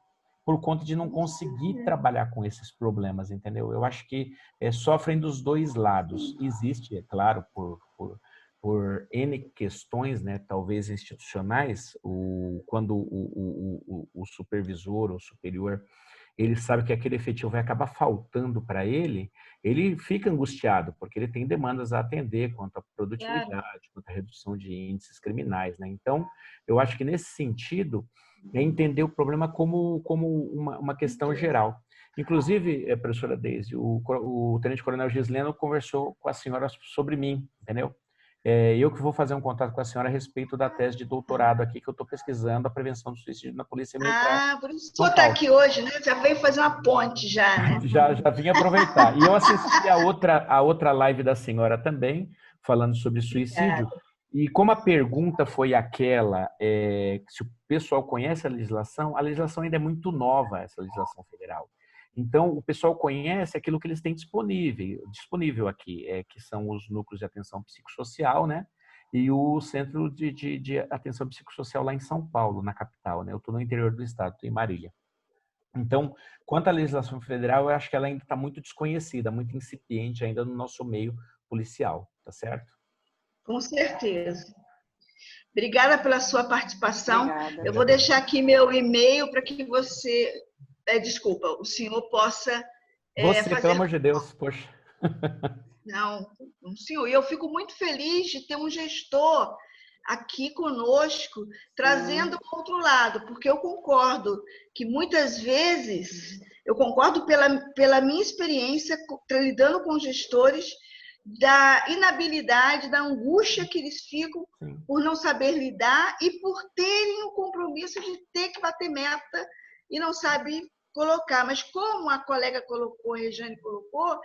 [SPEAKER 4] por conta de não conseguir trabalhar com esses problemas, entendeu? Eu acho que sofrem dos dois lados. Existe, é claro, por N questões, né, talvez institucionais, quando o supervisor ou superior, ele sabe que aquele efetivo vai acabar faltando para ele fica angustiado, porque ele tem demandas a atender quanto à produtividade,
[SPEAKER 1] Claro.
[SPEAKER 4] quanto à redução de índices criminais, né? Então, eu acho que nesse sentido, é entender o problema como uma questão geral. Inclusive, professora Deise, o tenente-coronel Gisleno conversou com a senhora sobre mim, entendeu? Eu que vou fazer um contato com a senhora a respeito da tese de doutorado aqui, que eu estou pesquisando a prevenção do suicídio na Polícia Militar
[SPEAKER 1] Por isso o
[SPEAKER 4] de São
[SPEAKER 1] senhor está
[SPEAKER 4] Paulo.
[SPEAKER 1] aqui hoje, né? Já veio fazer uma ponte já, né?
[SPEAKER 4] Já vim aproveitar. E eu assisti a outra live da senhora também, falando sobre suicídio. E como a pergunta foi aquela, se o pessoal conhece a legislação ainda é muito nova, essa legislação federal. Então, o pessoal conhece aquilo que eles têm disponível aqui, que são os núcleos de atenção psicossocial, né? E o centro de atenção psicossocial lá em São Paulo, na capital, né? Eu estou no interior do estado, estou em Marília. Então, quanto à legislação federal, eu acho que ela ainda está muito desconhecida, muito incipiente ainda no nosso meio policial, tá certo?
[SPEAKER 1] Com certeza. Obrigada pela sua participação.
[SPEAKER 2] Obrigada.
[SPEAKER 1] Eu vou deixar aqui meu e-mail para que você, o senhor possa
[SPEAKER 4] Você,
[SPEAKER 1] fazer...
[SPEAKER 4] pelo amor de Deus, poxa.
[SPEAKER 1] Não, senhor. E eu fico muito feliz de ter um gestor aqui conosco, trazendo o outro lado, porque eu concordo que muitas vezes, eu concordo pela minha experiência lidando com gestores, da inabilidade, da angústia que eles ficam por não saber lidar e por terem o compromisso de ter que bater meta e não sabe colocar. Mas como a colega colocou, a Regiane colocou,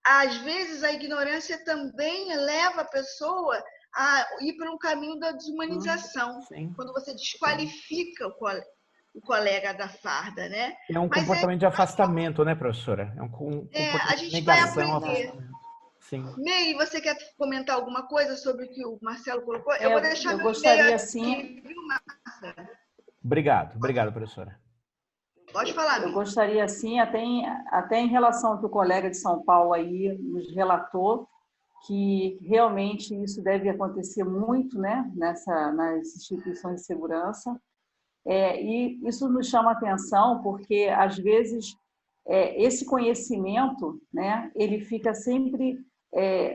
[SPEAKER 1] às vezes a ignorância também leva a pessoa a ir para um caminho da desumanização, quando você desqualifica o colega da farda, né?
[SPEAKER 4] É um comportamento de afastamento, né, professora? É um comportamento
[SPEAKER 1] a gente
[SPEAKER 4] de negação,
[SPEAKER 1] vai aprender.
[SPEAKER 4] afastamento. Sim.
[SPEAKER 1] Meire, você quer comentar alguma coisa sobre o que o Marcelo colocou? Eu vou deixar meu
[SPEAKER 2] gostaria,
[SPEAKER 1] e-mail
[SPEAKER 2] sim.
[SPEAKER 1] aqui, viu, Marcelo?
[SPEAKER 4] Obrigado, professora.
[SPEAKER 1] Pode falar,
[SPEAKER 2] Eu gostaria, sim, até em relação ao que o colega de São Paulo aí nos relatou, que realmente isso deve acontecer muito, né, nas instituições de segurança. E isso nos chama atenção porque, às vezes, esse conhecimento, né, ele fica sempre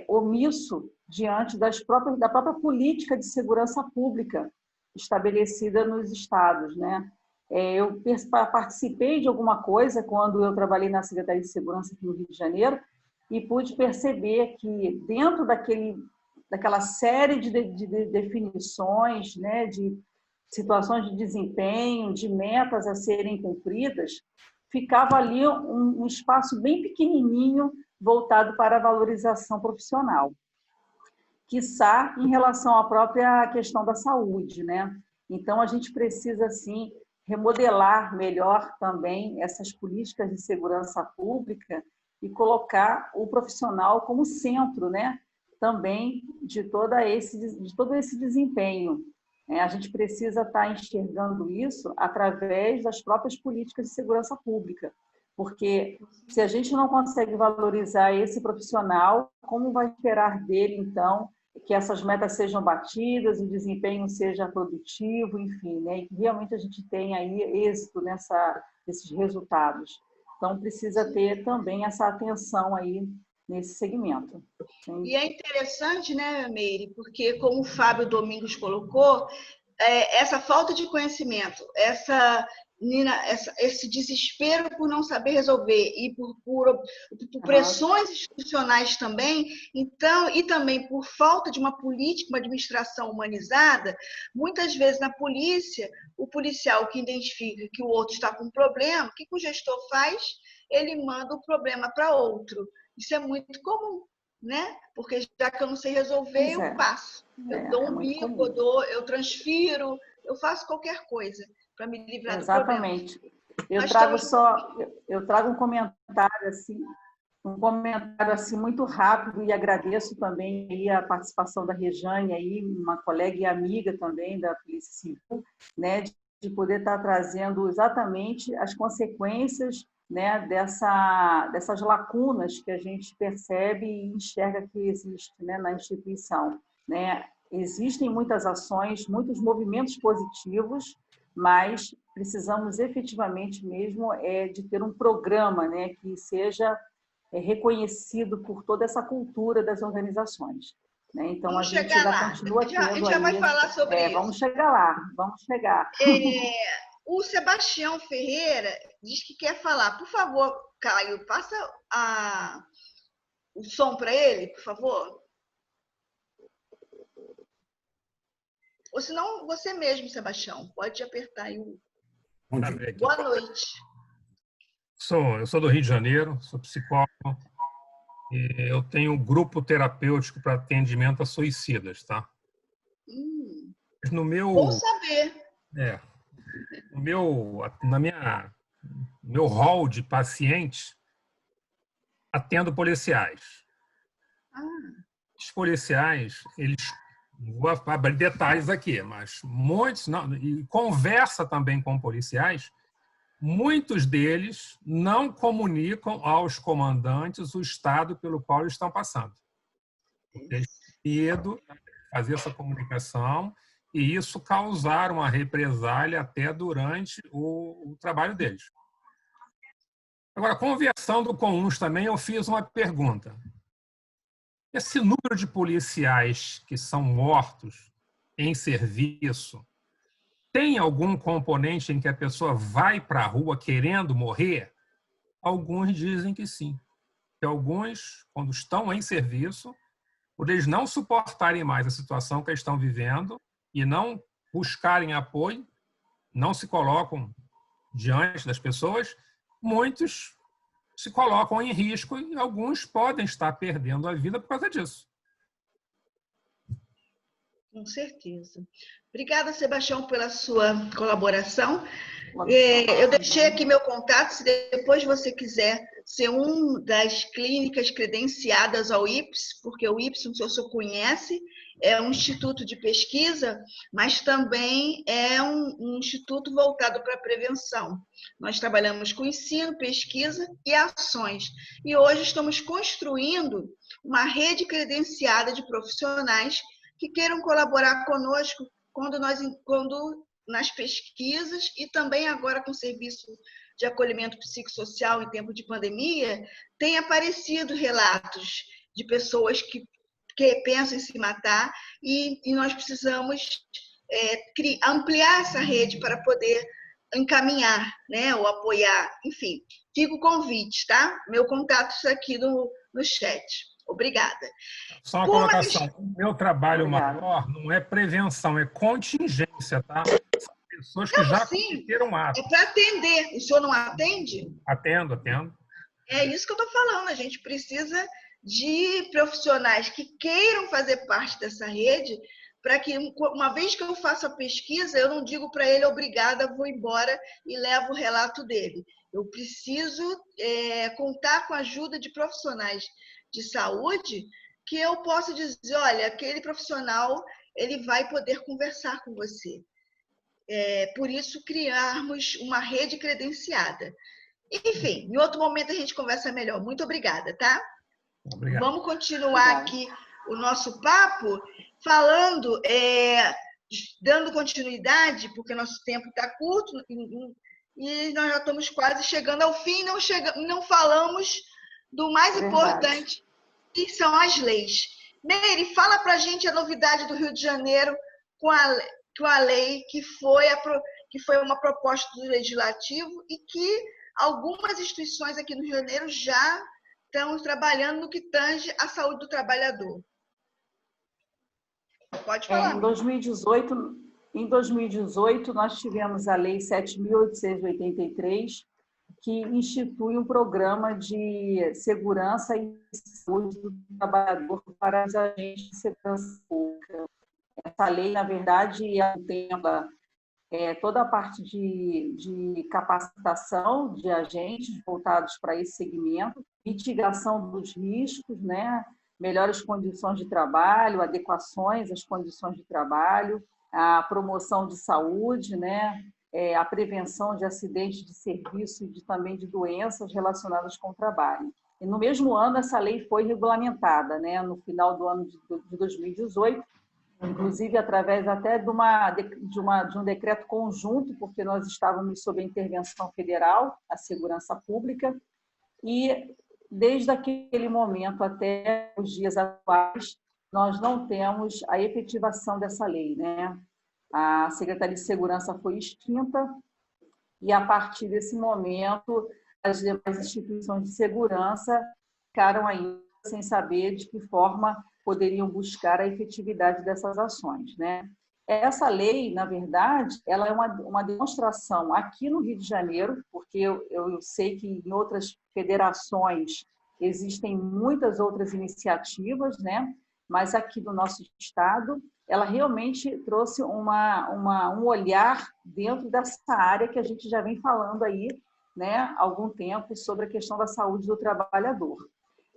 [SPEAKER 2] omisso diante da própria política de segurança pública estabelecida nos estados, né? Eu participei de alguma coisa quando eu trabalhei na Secretaria de Segurança aqui no Rio de Janeiro e pude perceber que dentro daquela série de definições, né, de situações de desempenho, de metas a serem cumpridas, ficava ali um espaço bem pequenininho voltado para a valorização profissional, quiçá em relação à própria questão da saúde, né? Então, a gente precisa, sim, remodelar melhor também essas políticas de segurança pública e colocar o profissional como centro, né? Também de todo esse desempenho. A gente precisa estar enxergando isso através das próprias políticas de segurança pública, porque se a gente não consegue valorizar esse profissional, como vai esperar dele, então, que essas metas sejam batidas, o desempenho seja produtivo, enfim, né? E que realmente a gente tenha aí êxito nesses resultados. Então, precisa ter também essa atenção aí nesse segmento. Sim.
[SPEAKER 1] E é interessante, né, Meire, porque como o Fábio Domingos colocou, essa falta de conhecimento, esse desespero por não saber resolver e por pressões institucionais também, então, e também por falta de uma política, uma administração humanizada, muitas vezes na polícia, o policial que identifica que o outro está com um problema, o que o gestor faz? Ele manda o problema para outro. Isso é muito comum, né? Porque já que eu não sei resolver, eu passo. Eu dou um bico, eu transfiro, eu faço qualquer coisa para me livrar do problema.
[SPEAKER 2] Exatamente. Eu trago um comentário assim muito rápido e agradeço também aí a participação da Regiane aí, uma colega e amiga também da Polícia Civil, né, de de poder estar trazendo exatamente as consequências, né, dessas lacunas que a gente percebe e enxerga que existe, né, na instituição, né? Existem muitas ações, muitos movimentos positivos, mas precisamos efetivamente mesmo de ter um programa, né, que seja reconhecido por toda essa cultura das organizações. Né? Então,
[SPEAKER 1] Vamos
[SPEAKER 2] a gente
[SPEAKER 1] chegar
[SPEAKER 2] ainda
[SPEAKER 1] lá.
[SPEAKER 2] continua
[SPEAKER 1] A gente
[SPEAKER 2] tendo
[SPEAKER 1] já vai
[SPEAKER 2] aí...
[SPEAKER 1] falar sobre isso.
[SPEAKER 2] Vamos chegar lá, vamos chegar.
[SPEAKER 1] O Sebastião Ferreira diz que quer falar. Por favor, Caio, passa o som para ele, por favor. Ou senão, você mesmo, Sebastião, pode apertar aí o... Boa noite.
[SPEAKER 5] Eu sou do Rio de Janeiro, sou psicólogo. E eu tenho um grupo terapêutico para atendimento a suicidas, tá? No
[SPEAKER 1] Bom saber.
[SPEAKER 5] Meu hall de pacientes, atendo policiais. Os policiais, eles, vou abrir detalhes aqui, mas muitos, não, e conversa também com policiais, muitos deles não comunicam aos comandantes o estado pelo qual eles estão passando. Eles têm medo de fazer essa comunicação e isso causar uma represália até durante o trabalho deles. Agora, conversando com uns também, eu fiz uma pergunta. Esse número de policiais que são mortos em serviço tem algum componente em que a pessoa vai para a rua querendo morrer? Alguns dizem que sim. Que alguns, quando estão em serviço, por eles não suportarem mais a situação que eles estão vivendo e não buscarem apoio, não se colocam diante das pessoas, muitos se colocam em risco e alguns podem estar perdendo a vida por causa disso.
[SPEAKER 1] Com certeza. Obrigada, Sebastião, pela sua colaboração. Eu deixei aqui meu contato, se depois você quiser ser uma das clínicas credenciadas ao IPS, porque o IPS, não sei se o senhor conhece, é um instituto de pesquisa, mas também é um instituto voltado para a prevenção. Nós trabalhamos com ensino, pesquisa e ações. E hoje estamos construindo uma rede credenciada de profissionais que queiram colaborar conosco quando nas pesquisas e também agora com o serviço de acolhimento psicossocial em tempo de pandemia, tem aparecido relatos de pessoas que pensam em se matar e nós precisamos ampliar essa rede para poder encaminhar, né, ou apoiar, enfim. Fica o convite, tá? Meu contato está aqui no chat. Obrigada.
[SPEAKER 5] Só uma colocação. O meu trabalho maior não é prevenção, é contingência, tá? São pessoas que já cometeram atos.
[SPEAKER 1] É para atender. O senhor não atende?
[SPEAKER 5] Atendo.
[SPEAKER 1] É isso que eu estou falando. A gente precisa de profissionais que queiram fazer parte dessa rede para que, uma vez que eu faço a pesquisa, eu não digo para ele, obrigada, vou embora e levo o relato dele. Eu preciso contar com a ajuda de profissionais de saúde que eu possa dizer, olha, aquele profissional ele vai poder conversar com você. Por isso, criarmos uma rede credenciada. Enfim, em outro momento a gente conversa melhor. Muito obrigada, tá?
[SPEAKER 5] Obrigado.
[SPEAKER 1] Vamos continuar aqui o nosso papo falando, dando continuidade, porque nosso tempo está curto e nós já estamos quase chegando ao fim e não falamos do mais importante, que são as leis. Meire, fala para a gente a novidade do Rio de Janeiro com a lei que foi uma proposta do Legislativo e que algumas instituições aqui no Rio de Janeiro já estão trabalhando no que tange à saúde do trabalhador. Pode falar.
[SPEAKER 2] Em 2018, nós tivemos a Lei 7.883, que institui um programa de segurança e saúde do trabalhador para os agentes de segurança pública. Essa lei, na verdade, contempla toda a parte de capacitação de agentes voltados para esse segmento, mitigação dos riscos, né? Melhores condições de trabalho, adequações às condições de trabalho, a promoção de saúde, né? a prevenção de acidentes de serviço e também de doenças relacionadas com o trabalho. E no mesmo ano, essa lei foi regulamentada, né, no final do ano de 2018, inclusive através até de um decreto conjunto, porque nós estávamos sob a intervenção federal, a segurança pública, e desde aquele momento até os dias atuais, nós não temos a efetivação dessa lei, né? A Secretaria de Segurança foi extinta e, a partir desse momento, as demais instituições de segurança ficaram ainda sem saber de que forma poderiam buscar a efetividade dessas ações, né? Essa lei, na verdade, ela é uma demonstração aqui no Rio de Janeiro, porque eu sei que em outras federações existem muitas outras iniciativas, né? Mas aqui no nosso estado, ela realmente trouxe um olhar dentro dessa área que a gente já vem falando aí, né, há algum tempo, sobre a questão da saúde do trabalhador.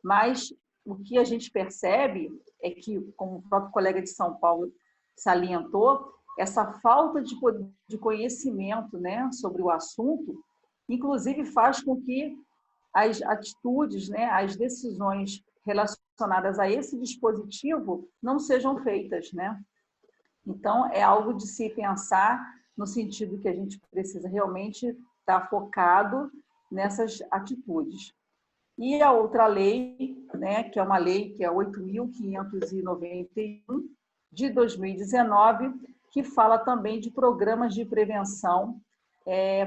[SPEAKER 2] Mas o que a gente percebe é que, como o próprio colega de São Paulo salientou, essa falta de conhecimento, né, sobre o assunto, inclusive faz com que as atitudes, né, as decisões relacionadas a esse dispositivo não sejam feitas, né? Então, é algo de se pensar no sentido que a gente precisa realmente estar focado nessas atitudes. E a outra lei, né, que é uma lei que é 8.591 de 2019, que fala também de programas de prevenção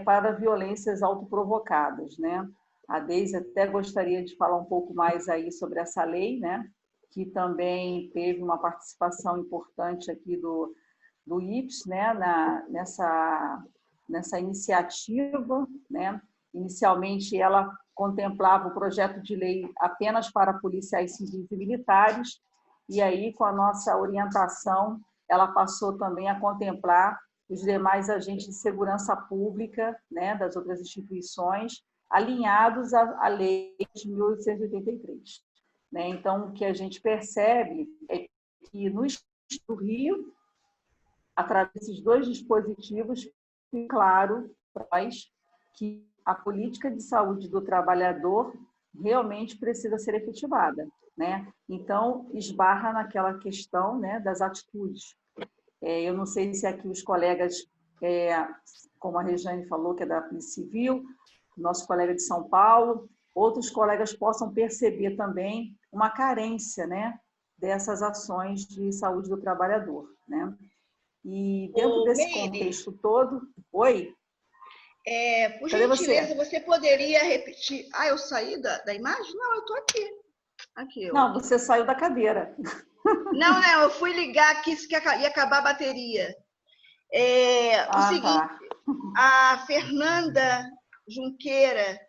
[SPEAKER 2] para violências autoprovocadas, né? A Deise até gostaria de falar um pouco mais aí sobre essa lei, né? Que também teve uma participação importante aqui do IPS, né? Nessa iniciativa, né? Inicialmente, ela contemplava o projeto de lei apenas para policiais civis e militares, e aí, com a nossa orientação, ela passou também a contemplar os demais agentes de segurança pública, né, das outras instituições, alinhados à lei de 1883. Né? Então, o que a gente percebe é que no Estado do Rio, através desses dois dispositivos, fica claro para nós que a política de saúde do trabalhador realmente precisa ser efetivada, né? Então, esbarra naquela questão, né, das atitudes. Eu não sei se aqui os colegas, como a Regiane falou, que é da Polícia Civil, nosso colega de São Paulo, outros colegas possam perceber também uma carência, né, dessas ações de saúde do trabalhador, né? E dentro desse contexto todo... Oi?
[SPEAKER 1] Por gentileza, você poderia repetir... Ah, eu saí da imagem? Não, eu estou aqui.
[SPEAKER 2] Não, você saiu da cadeira.
[SPEAKER 1] Não, eu fui ligar aqui, que ia acabar a bateria. O seguinte, tá. A Fernanda Junqueira,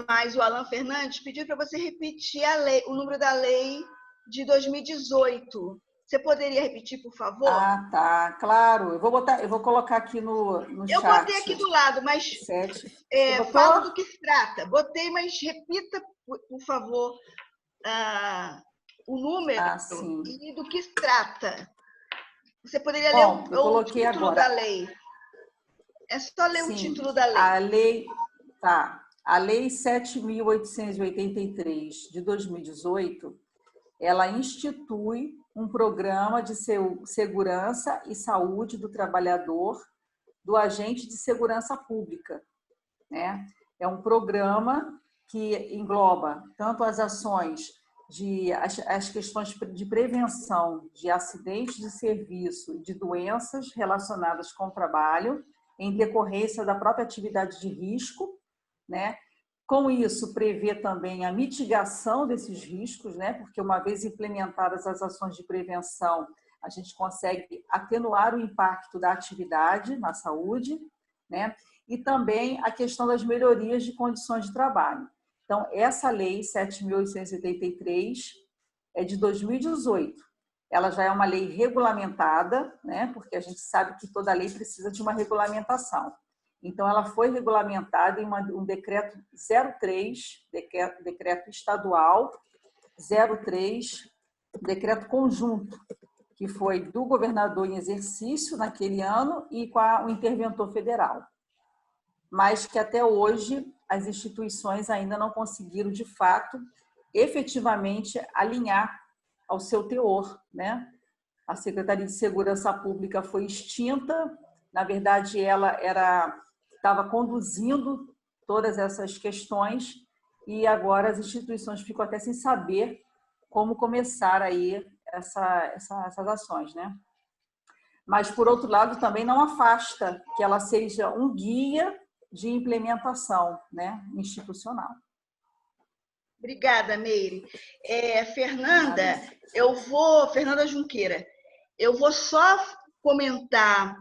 [SPEAKER 1] mais o Alan Fernandes, pediu para você repetir o número da lei de 2018. Você poderia repetir, por favor?
[SPEAKER 2] Ah, tá, claro. Eu vou colocar aqui no chat.
[SPEAKER 1] Eu botei aqui do lado, mas fala do que se trata. Botei, mas repita, por favor, o número e do que se trata. Você poderia ler o título da lei. É só ler o título da lei.
[SPEAKER 2] A Lei 7.883 de 2018, ela institui um programa de segurança e saúde do trabalhador, do agente de segurança pública, né? É um programa que engloba tanto as ações as questões de prevenção de acidentes de serviço e de doenças relacionadas com o trabalho, em decorrência da própria atividade de risco, né? Com isso, prevê também a mitigação desses riscos, né? Porque uma vez implementadas as ações de prevenção, a gente consegue atenuar o impacto da atividade na saúde, né? E também a questão das melhorias de condições de trabalho. Então, essa lei 7.883 é de 2018. Ela já é uma lei regulamentada, né? Porque a gente sabe que toda lei precisa de uma regulamentação. Então, ela foi regulamentada em um decreto 03, decreto estadual 03, decreto conjunto, que foi do governador em exercício naquele ano e com o interventor federal. mas que até hoje as instituições ainda não conseguiram, de fato, efetivamente alinhar ao seu teor, né? A Secretaria de Segurança Pública foi extinta, na verdade ela estava conduzindo todas essas questões e agora as instituições ficam até sem saber como começar aí essas ações, né? Mas, por outro lado, também não afasta que ela seja um guia de implementação, né, institucional.
[SPEAKER 1] Obrigada, Meire. Fernanda,
[SPEAKER 2] Obrigada.
[SPEAKER 1] Fernanda Junqueira, eu vou só comentar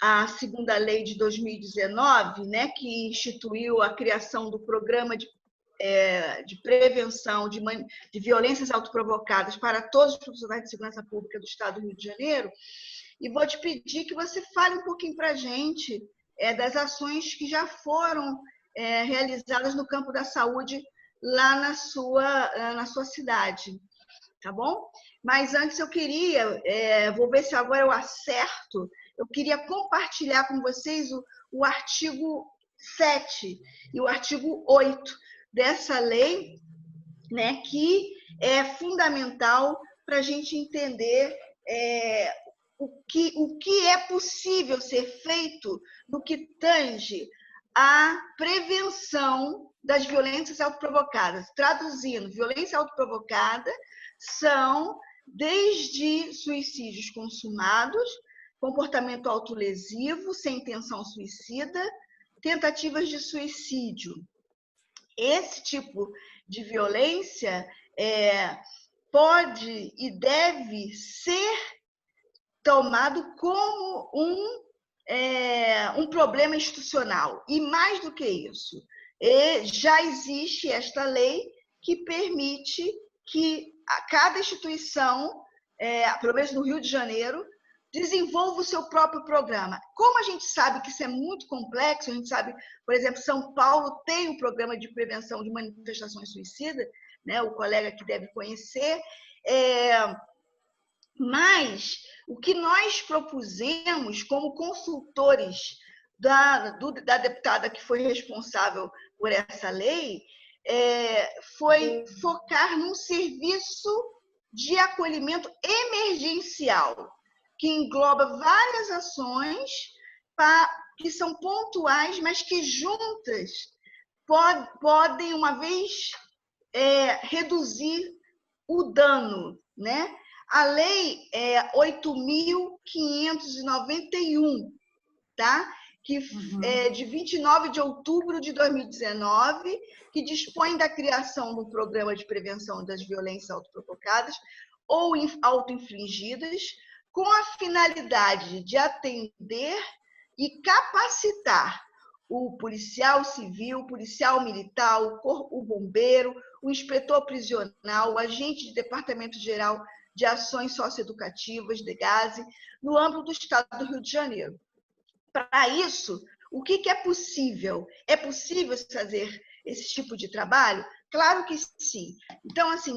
[SPEAKER 1] a segunda lei de 2019, né, que instituiu a criação do programa de prevenção de violências autoprovocadas para todos os profissionais de segurança pública do Estado do Rio de Janeiro, e vou te pedir que você fale um pouquinho para a gente das ações que já foram realizadas no campo da saúde lá na sua cidade, tá bom? Mas antes eu queria, vou ver se agora eu acerto, eu queria compartilhar com vocês o artigo 7 e o artigo 8 dessa lei, né, que é fundamental para a gente entender o que é possível ser feito no que tange à prevenção das violências autoprovocadas. Traduzindo, violência autoprovocada são desde suicídios consumados, comportamento autolesivo sem intenção suicida, tentativas de suicídio. Esse tipo de violência pode e deve ser tomado como um problema institucional. E mais do que isso, já existe esta lei que permite que cada instituição, pelo menos no Rio de Janeiro, desenvolva o seu próprio programa. Como a gente sabe que isso é muito complexo, a gente sabe, por exemplo, São Paulo tem um programa de prevenção de manifestações suicidas, né? O colega que deve conhecer, mas o que nós propusemos como consultores da deputada que foi responsável por essa lei foi focar num serviço de acolhimento emergencial, que engloba várias ações que são pontuais, mas que juntas podem, uma vez, reduzir o dano, né? A lei é 8.591, tá? Que é de 29 de outubro de 2019, que dispõe da criação do programa de prevenção das violências autoprovocadas ou autoinfligidas, com a finalidade de atender e capacitar o policial civil, o policial militar, o bombeiro, o inspetor prisional, o agente de departamento geral de ações socioeducativas, DEGASE, no âmbito do Estado do Rio de Janeiro. Para isso, o que é possível? É possível fazer esse tipo de trabalho? Claro que sim. Então, assim,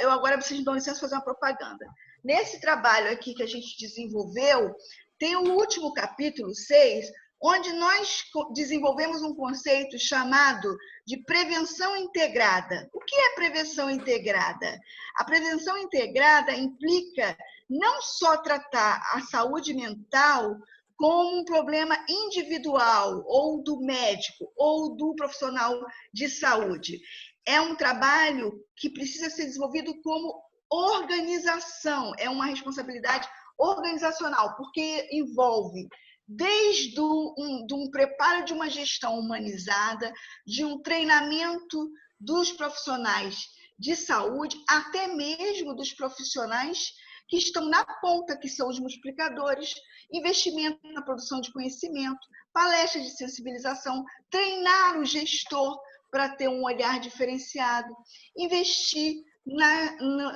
[SPEAKER 1] eu agora preciso, me dar licença, fazer uma propaganda. Nesse trabalho aqui que a gente desenvolveu, tem o último capítulo, 6, onde nós desenvolvemos um conceito chamado de prevenção integrada. O que é prevenção integrada? A prevenção integrada implica não só tratar a saúde mental como um problema individual, ou do médico, ou do profissional de saúde. É um trabalho que precisa ser desenvolvido como organização, é uma responsabilidade organizacional, porque envolve desde um preparo de uma gestão humanizada, de um treinamento dos profissionais de saúde, até mesmo dos profissionais que estão na ponta, que são os multiplicadores, investimento na produção de conhecimento, palestras de sensibilização, treinar o gestor para ter um olhar diferenciado, investir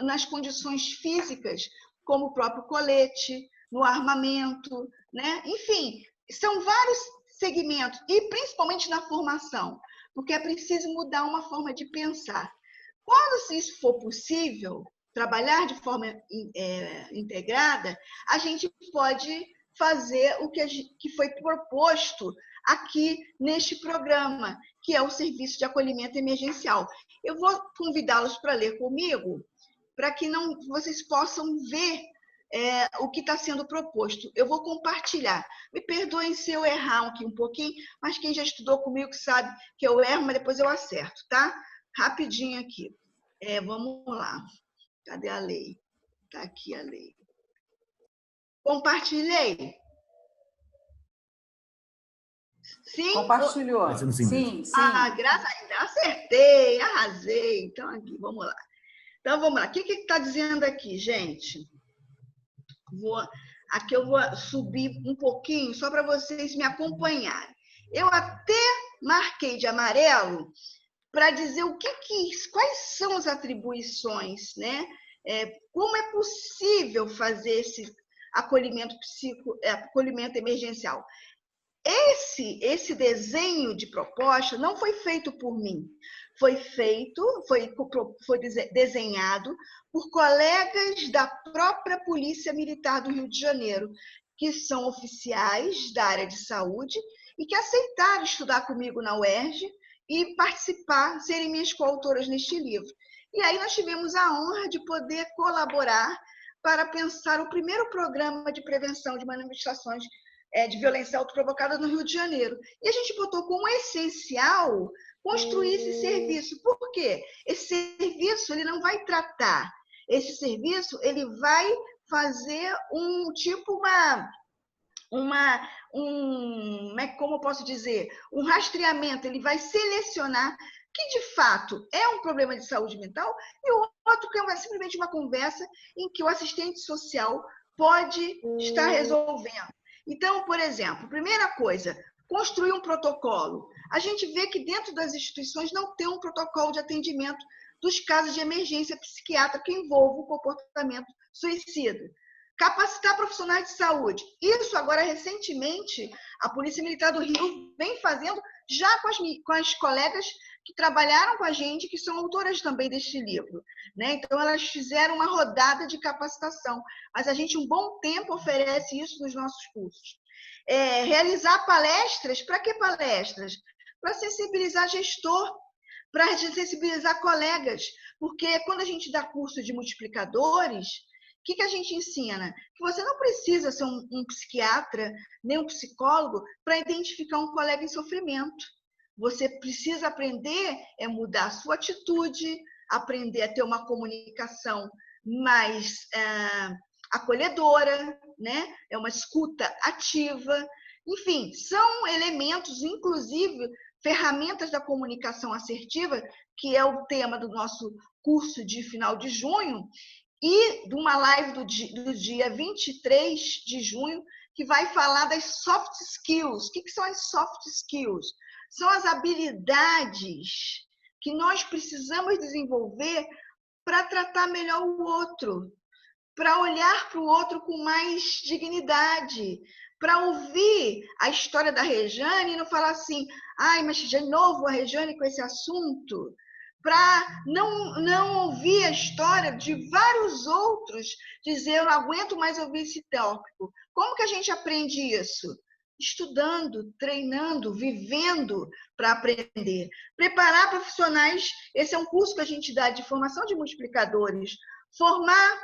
[SPEAKER 1] nas condições físicas, como o próprio colete, no armamento, né? Enfim, são vários segmentos, e principalmente na formação, porque é preciso mudar uma forma de pensar. Quando isso for possível, trabalhar de forma integrada, a gente pode fazer o que foi proposto aqui neste programa, que é o Serviço de Acolhimento Emergencial. Eu vou convidá-los para ler comigo, para que vocês possam ver o que está sendo proposto. Eu vou compartilhar. Me perdoem se eu errar aqui um pouquinho, mas quem já estudou comigo sabe que eu erro, mas depois eu acerto, tá? Rapidinho aqui. Vamos lá. Cadê a lei? Está aqui a lei. Compartilhei. Sim?
[SPEAKER 2] Compartilhou. Sim.
[SPEAKER 1] Graças a Deus, acertei, arrasei. Então, aqui, vamos lá. Então, vamos lá. O que está dizendo aqui, gente? Aqui eu vou subir um pouquinho, só para vocês me acompanharem. Eu até marquei de amarelo para dizer quais são as atribuições, né? Como é possível fazer esse acolhimento emergencial. Esse desenho de proposta não foi feito por mim, foi desenhado por colegas da própria Polícia Militar do Rio de Janeiro, que são oficiais da área de saúde e que aceitaram estudar comigo na UERJ e participar, serem minhas coautoras neste livro. E aí nós tivemos a honra de poder colaborar para pensar o primeiro programa de prevenção de manifestações de violência autoprovocada no Rio de Janeiro. E a gente botou como essencial construir esse serviço. Por quê? Esse serviço ele não vai tratar. Esse serviço ele vai fazer como eu posso dizer? Um rastreamento. Ele vai selecionar que, de fato, é um problema de saúde mental e o outro que é simplesmente uma conversa em que o assistente social pode estar resolvendo. Então, por exemplo, primeira coisa, construir um protocolo. A gente vê que dentro das instituições não tem um protocolo de atendimento dos casos de emergência psiquiátrica que envolvam o comportamento suicida. Capacitar profissionais de saúde. Isso agora, recentemente, a Polícia Militar do Rio vem fazendo já com as colegas que trabalharam com a gente, que são autoras também deste livro, né? Então, elas fizeram uma rodada de capacitação, mas a gente, um bom tempo, oferece isso nos nossos cursos. Realizar palestras, para que palestras? Para sensibilizar gestor, para sensibilizar colegas, porque quando a gente dá curso de multiplicadores, o que a gente ensina? Que você não precisa ser um psiquiatra, nem um psicólogo, para identificar um colega em sofrimento. Você precisa aprender a mudar a sua atitude, aprender a ter uma comunicação mais acolhedora, né? Uma escuta ativa. Enfim, são elementos, inclusive, ferramentas da comunicação assertiva, que é o tema do nosso curso de final de junho, e de uma live do dia 23 de junho, que vai falar das soft skills. O que são as soft skills? São as habilidades que nós precisamos desenvolver para tratar melhor o outro, para olhar para o outro com mais dignidade, para ouvir a história da Rejane e não falar assim, mas de novo a Rejane com esse assunto, para não ouvir a história de vários outros, dizer, eu não aguento mais ouvir esse tópico. Como que a gente aprende isso? Estudando, treinando, vivendo para aprender. Preparar profissionais, esse é um curso que a gente dá de formação de multiplicadores. Formar,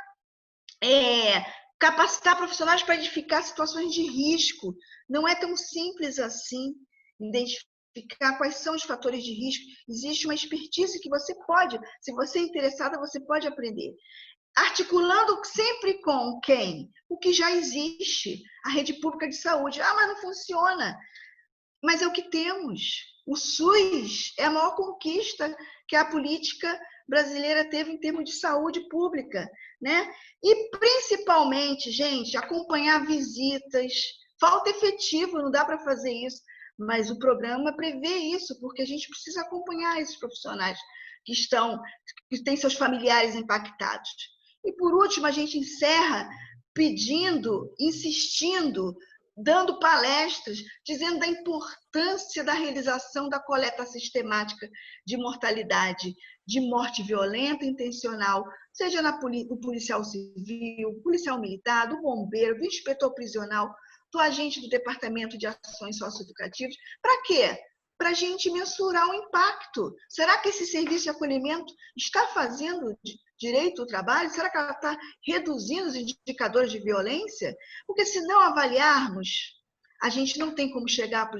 [SPEAKER 1] capacitar profissionais para identificar situações de risco. Não é tão simples assim, identificar quais são os fatores de risco. Existe uma expertise que você pode, se você é interessada, você pode aprender. Articulando sempre com quem? O que já existe, a rede pública de saúde. Mas não funciona. Mas é o que temos. O SUS é a maior conquista que a política brasileira teve em termos de saúde pública, né? E, principalmente, gente, acompanhar visitas. Falta efetivo, não dá para fazer isso. Mas o programa prevê isso, porque a gente precisa acompanhar esses profissionais que têm seus familiares impactados. E, por último, a gente encerra pedindo, insistindo, dando palestras, dizendo da importância da realização da coleta sistemática de mortalidade, de morte violenta intencional, seja no policial civil, policial militar, do bombeiro, do inspetor prisional, do agente do Departamento de Ações Socioeducativas. Para quê? Para a gente mensurar o impacto. Será que esse serviço de acolhimento está fazendo direito ao trabalho? Será que ela está reduzindo os indicadores de violência? Porque se não avaliarmos, a gente não tem como chegar para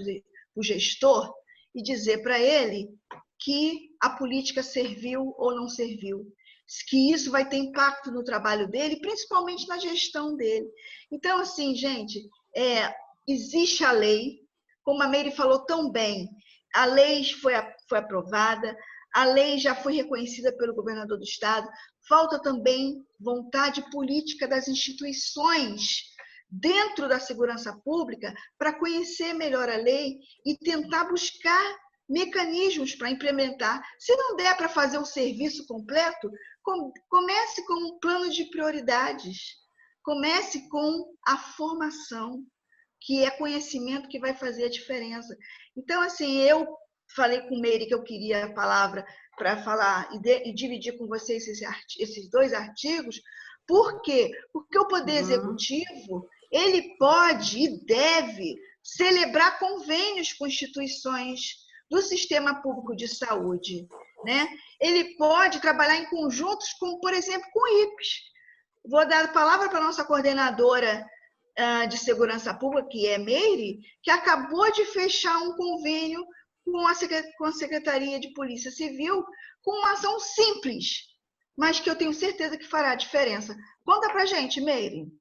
[SPEAKER 1] o gestor e dizer para ele que a política serviu ou não serviu, que isso vai ter impacto no trabalho dele, principalmente na gestão dele. Então, assim, gente, existe a lei, como a Meire falou tão bem, a lei foi aprovada, a lei já foi reconhecida pelo governador do estado, falta também vontade política das instituições dentro da segurança pública para conhecer melhor a lei e tentar buscar mecanismos para implementar. Se não der para fazer o serviço completo, comece com um plano de prioridades, comece com a formação, que é conhecimento que vai fazer a diferença. Então, assim, eu falei com o Meire que eu queria a palavra para falar e dividir com vocês esses 2 artigos. Por quê? Porque o Poder Executivo, ele pode e deve celebrar convênios com instituições do Sistema Público de Saúde, né? Ele pode trabalhar em conjuntos, como, por exemplo, com o IPES. Vou dar a palavra para a nossa coordenadora de Segurança Pública, que é Meire, que acabou de fechar um convênio com a Secretaria de Polícia Civil, com uma ação simples, mas que eu tenho certeza que fará a diferença. Conta para a gente, Meire.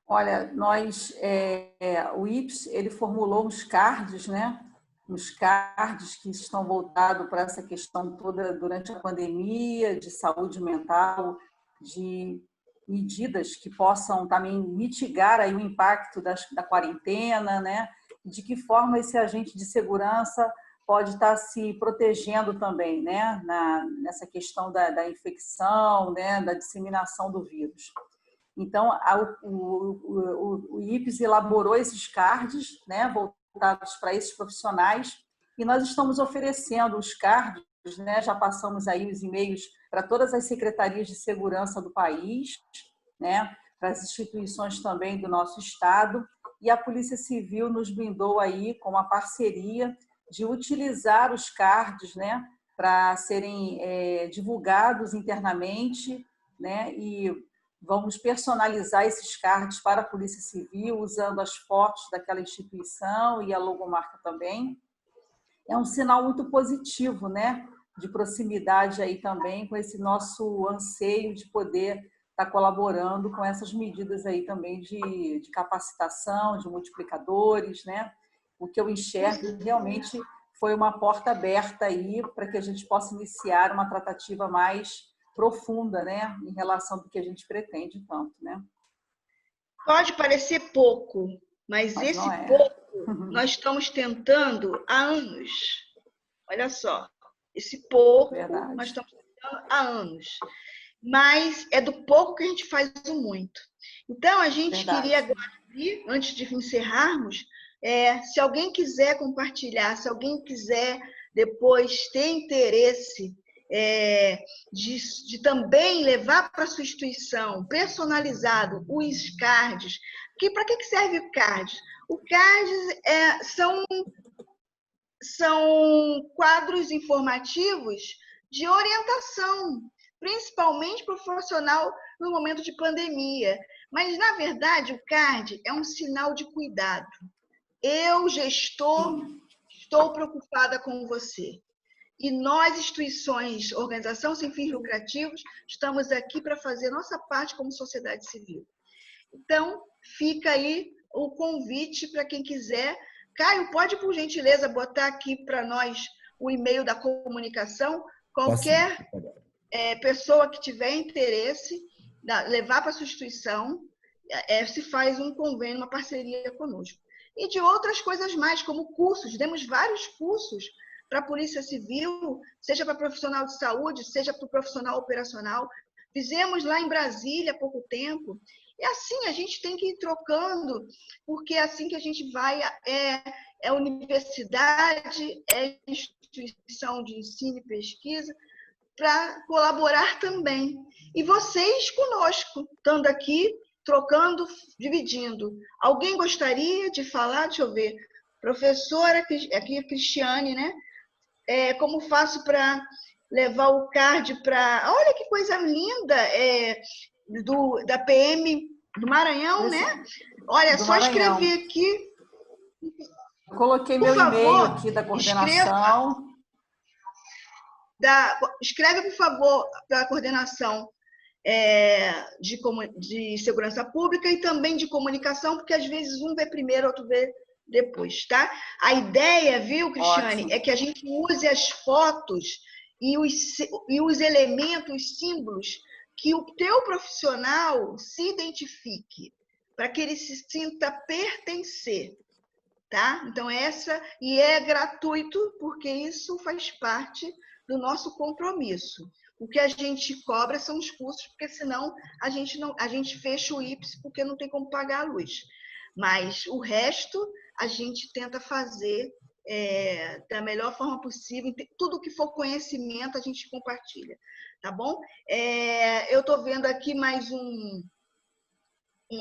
[SPEAKER 2] Olha, o IPES, ele formulou uns cards, né? Uns cards que estão voltados para essa questão toda durante a pandemia, de saúde mental, de medidas que possam também mitigar aí o impacto da quarentena, né? De que forma esse agente de segurança pode estar se protegendo também, né? Nessa questão da infecção, né? Da disseminação do vírus. Então, o IPES elaborou esses cards, né? Voltados para esses profissionais, e nós estamos oferecendo os cards, né? Já passamos aí os e-mails para todas as secretarias de segurança do país, né? Para as instituições também do nosso estado, e a Polícia Civil nos brindou aí com uma parceria de utilizar os cards, né? Para serem divulgados internamente, né? E vamos personalizar esses cards para a Polícia Civil, usando as fotos daquela instituição e a logomarca também. É um sinal muito positivo, né? De proximidade aí também com esse nosso anseio de poder estar colaborando com essas medidas aí também de capacitação, de multiplicadores, né? O que eu enxergo realmente foi uma porta aberta aí para que a gente possa iniciar uma tratativa mais profunda, né? Em relação do que a gente pretende tanto, né?
[SPEAKER 1] Pode parecer pouco, mas esse pouco nós estamos tentando há anos. Olha só, esse pouco nós estamos tentando há anos. Mas é do pouco que a gente faz o muito. Então, a gente queria agora, antes de encerrarmos, se alguém quiser compartilhar, se alguém quiser depois ter interesse de também levar para a sua instituição, personalizado, os cards. Para que serve o card? O card são quadros informativos de orientação, principalmente para o profissional no momento de pandemia. Mas, na verdade, o card é um sinal de cuidado. Eu, gestor, estou preocupada com você. E nós, instituições, organização sem fins lucrativos, estamos aqui para fazer nossa parte como sociedade civil. Então, fica aí o convite para quem quiser. Caio, pode, por gentileza, botar aqui para nós o e-mail da comunicação? Qualquer pessoa que tiver interesse, levar para a sua instituição, se faz um convênio, uma parceria conosco. E de outras coisas mais, como cursos. Demos vários cursos para a Polícia Civil, seja para profissional de saúde, seja para o profissional operacional. Fizemos lá em Brasília há pouco tempo. E assim a gente tem que ir trocando, porque é assim que a gente vai, universidade, instituição de ensino e pesquisa, para colaborar também. E vocês conosco, estando aqui, trocando, dividindo. Alguém gostaria de falar? Deixa eu ver. Professora, aqui é Cristiane, né? Como faço para levar o card para... Olha que coisa linda! Da PM do Maranhão, né? Olha, só escrever aqui.
[SPEAKER 2] Eu coloquei meu e-mail aqui da coordenação.
[SPEAKER 1] Escreve, por favor, da coordenação de segurança pública e também de comunicação, porque às vezes um vê primeiro, outro vê depois, tá? A ideia, viu, Cristiane,
[SPEAKER 2] Ótimo.
[SPEAKER 1] é que a gente use as fotos e os elementos, os símbolos, que o teu profissional se identifique, para que ele se sinta pertencer, tá? Então, e é gratuito, porque isso faz parte do nosso compromisso. O que a gente cobra são os custos, porque senão a gente fecha o IPS, porque não tem como pagar a luz. Mas o resto a gente tenta fazer da melhor forma possível. Tudo que for conhecimento a gente compartilha, tá bom? Eu estou vendo aqui mais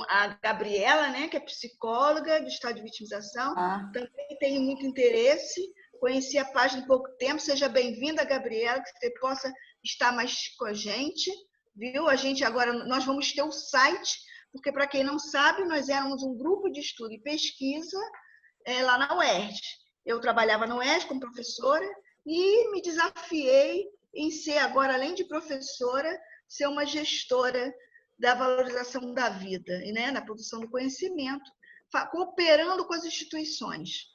[SPEAKER 1] a Gabriela, né, que é psicóloga do estado de vitimização, também tem muito interesse. Conheci a página há pouco tempo. Seja bem-vinda, Gabriela, que você possa estar mais com a gente, viu? Nós vamos ter o site, porque, para quem não sabe, nós éramos um grupo de estudo e pesquisa lá na UERJ. Eu trabalhava na UERJ como professora e me desafiei em ser agora, além de professora, ser uma gestora da valorização da vida, né, na produção do conhecimento, cooperando com as instituições.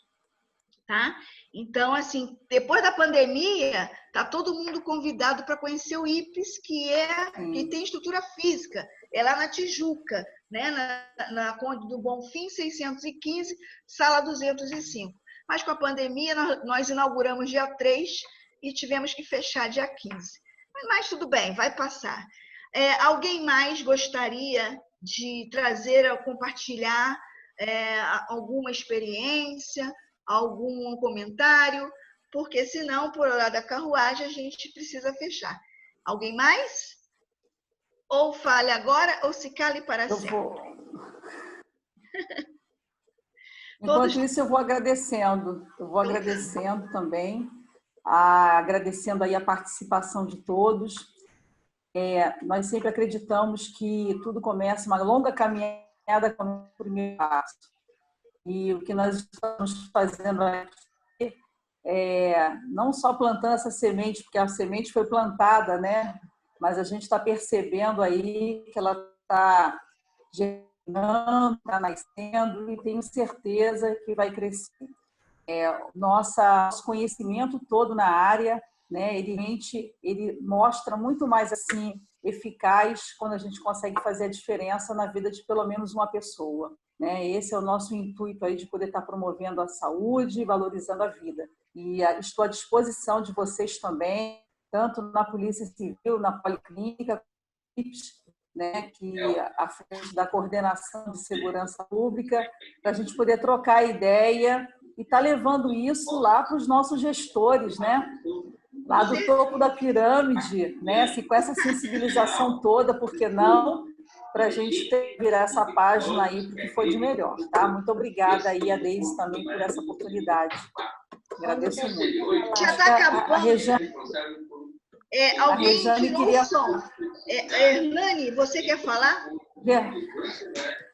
[SPEAKER 1] Tá? Então, assim, depois da pandemia, tá todo mundo convidado para conhecer o IPES, que tem estrutura física, é lá na Tijuca, né? na Conde do Bonfim, 615, sala 205. Mas com a pandemia, nós inauguramos dia 3 e tivemos que fechar dia 15. Mas tudo bem, vai passar. Alguém mais gostaria de trazer, compartilhar alguma experiência, algum comentário? Porque senão, por hora da carruagem, a gente precisa fechar. Alguém mais? Ou fale agora, ou se cale para sempre.
[SPEAKER 2] Enquanto isso, eu vou agradecendo. Eu vou agradecendo também, agradecendo aí a participação de todos. Nós sempre acreditamos que tudo começa, uma longa caminhada com o primeiro passo. E o que nós estamos fazendo aqui não só plantando essa semente, porque a semente foi plantada, né? Mas a gente está percebendo aí que ela está gerando, está nascendo, e tenho certeza que vai crescer. Nosso conhecimento todo na área, né? Ele mostra muito mais assim eficaz quando a gente consegue fazer a diferença na vida de pelo menos uma pessoa, né? Esse é o nosso intuito aí, de poder estar promovendo a saúde e valorizando a vida. E estou à disposição de vocês também, tanto na Polícia Civil, na Policlínica, né, que à frente da Coordenação de Segurança Pública, para a gente poder trocar ideia e estar levando isso lá para os nossos gestores, né? Lá do topo da pirâmide, né? Com essa sensibilização toda, por que não? Para a gente virar essa página aí para o que foi de melhor, tá? Muito obrigada aí a Deise também por essa oportunidade. Agradeço muito.
[SPEAKER 1] Já está acabando.
[SPEAKER 2] A Rejane,
[SPEAKER 1] alguém tirou o som. Hernani, você quer falar?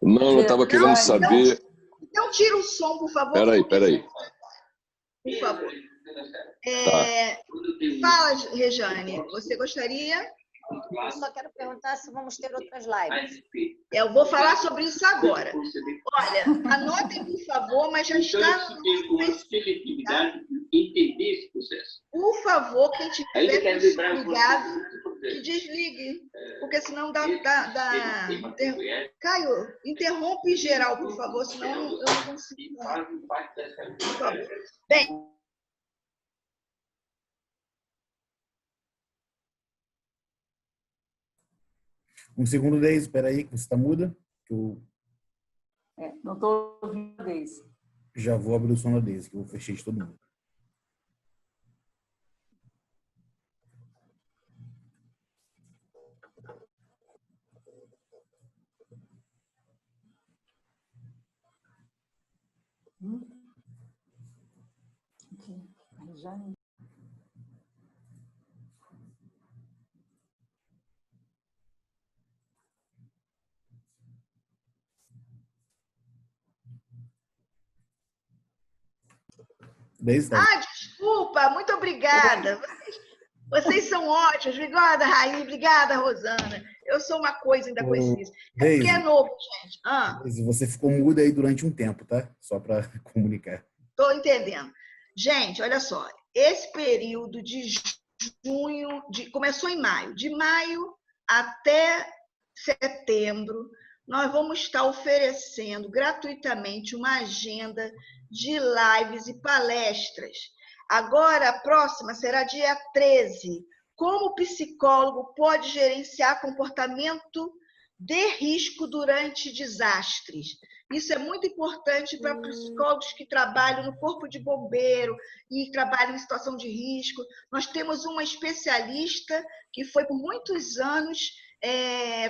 [SPEAKER 6] Não, eu estava querendo saber...
[SPEAKER 1] Então, tira o som, por favor.
[SPEAKER 6] Peraí.
[SPEAKER 1] Por favor. Fala, Rejane, você gostaria?
[SPEAKER 3] Eu só quero perguntar se vamos ter outras lives.
[SPEAKER 1] Eu vou falar sobre isso agora. Olha, anotem, por favor, mas já está no Facebook, tá? Por favor, quem tiver ligado, que desligue, porque senão dá... Caio, interrompe geral, por favor, senão eu não consigo. Por favor. Bem...
[SPEAKER 7] Um segundo, Deise, espera aí, que você está muda.
[SPEAKER 2] Não estou ouvindo a Deise.
[SPEAKER 7] Já vou abrir o som da Deise, que eu fechei de todo mundo.
[SPEAKER 2] Jane.
[SPEAKER 1] Desculpa, muito obrigada. Vocês são ótimos. Obrigada, Raí. Obrigada, Rosana. Eu sou uma coisa ainda com esses. É porque é novo, gente.
[SPEAKER 7] Deise, você ficou muda aí durante um tempo, tá? Só para comunicar.
[SPEAKER 1] Estou entendendo. Gente, olha só. Esse período de junho, começou em maio. De maio até setembro, nós vamos estar oferecendo gratuitamente uma agenda de lives e palestras. Agora, a próxima será dia 13. Como o psicólogo pode gerenciar comportamento de risco durante desastres? Isso é muito importante para psicólogos que trabalham no corpo de bombeiro e trabalham em situação de risco. Nós temos uma especialista que foi por muitos anos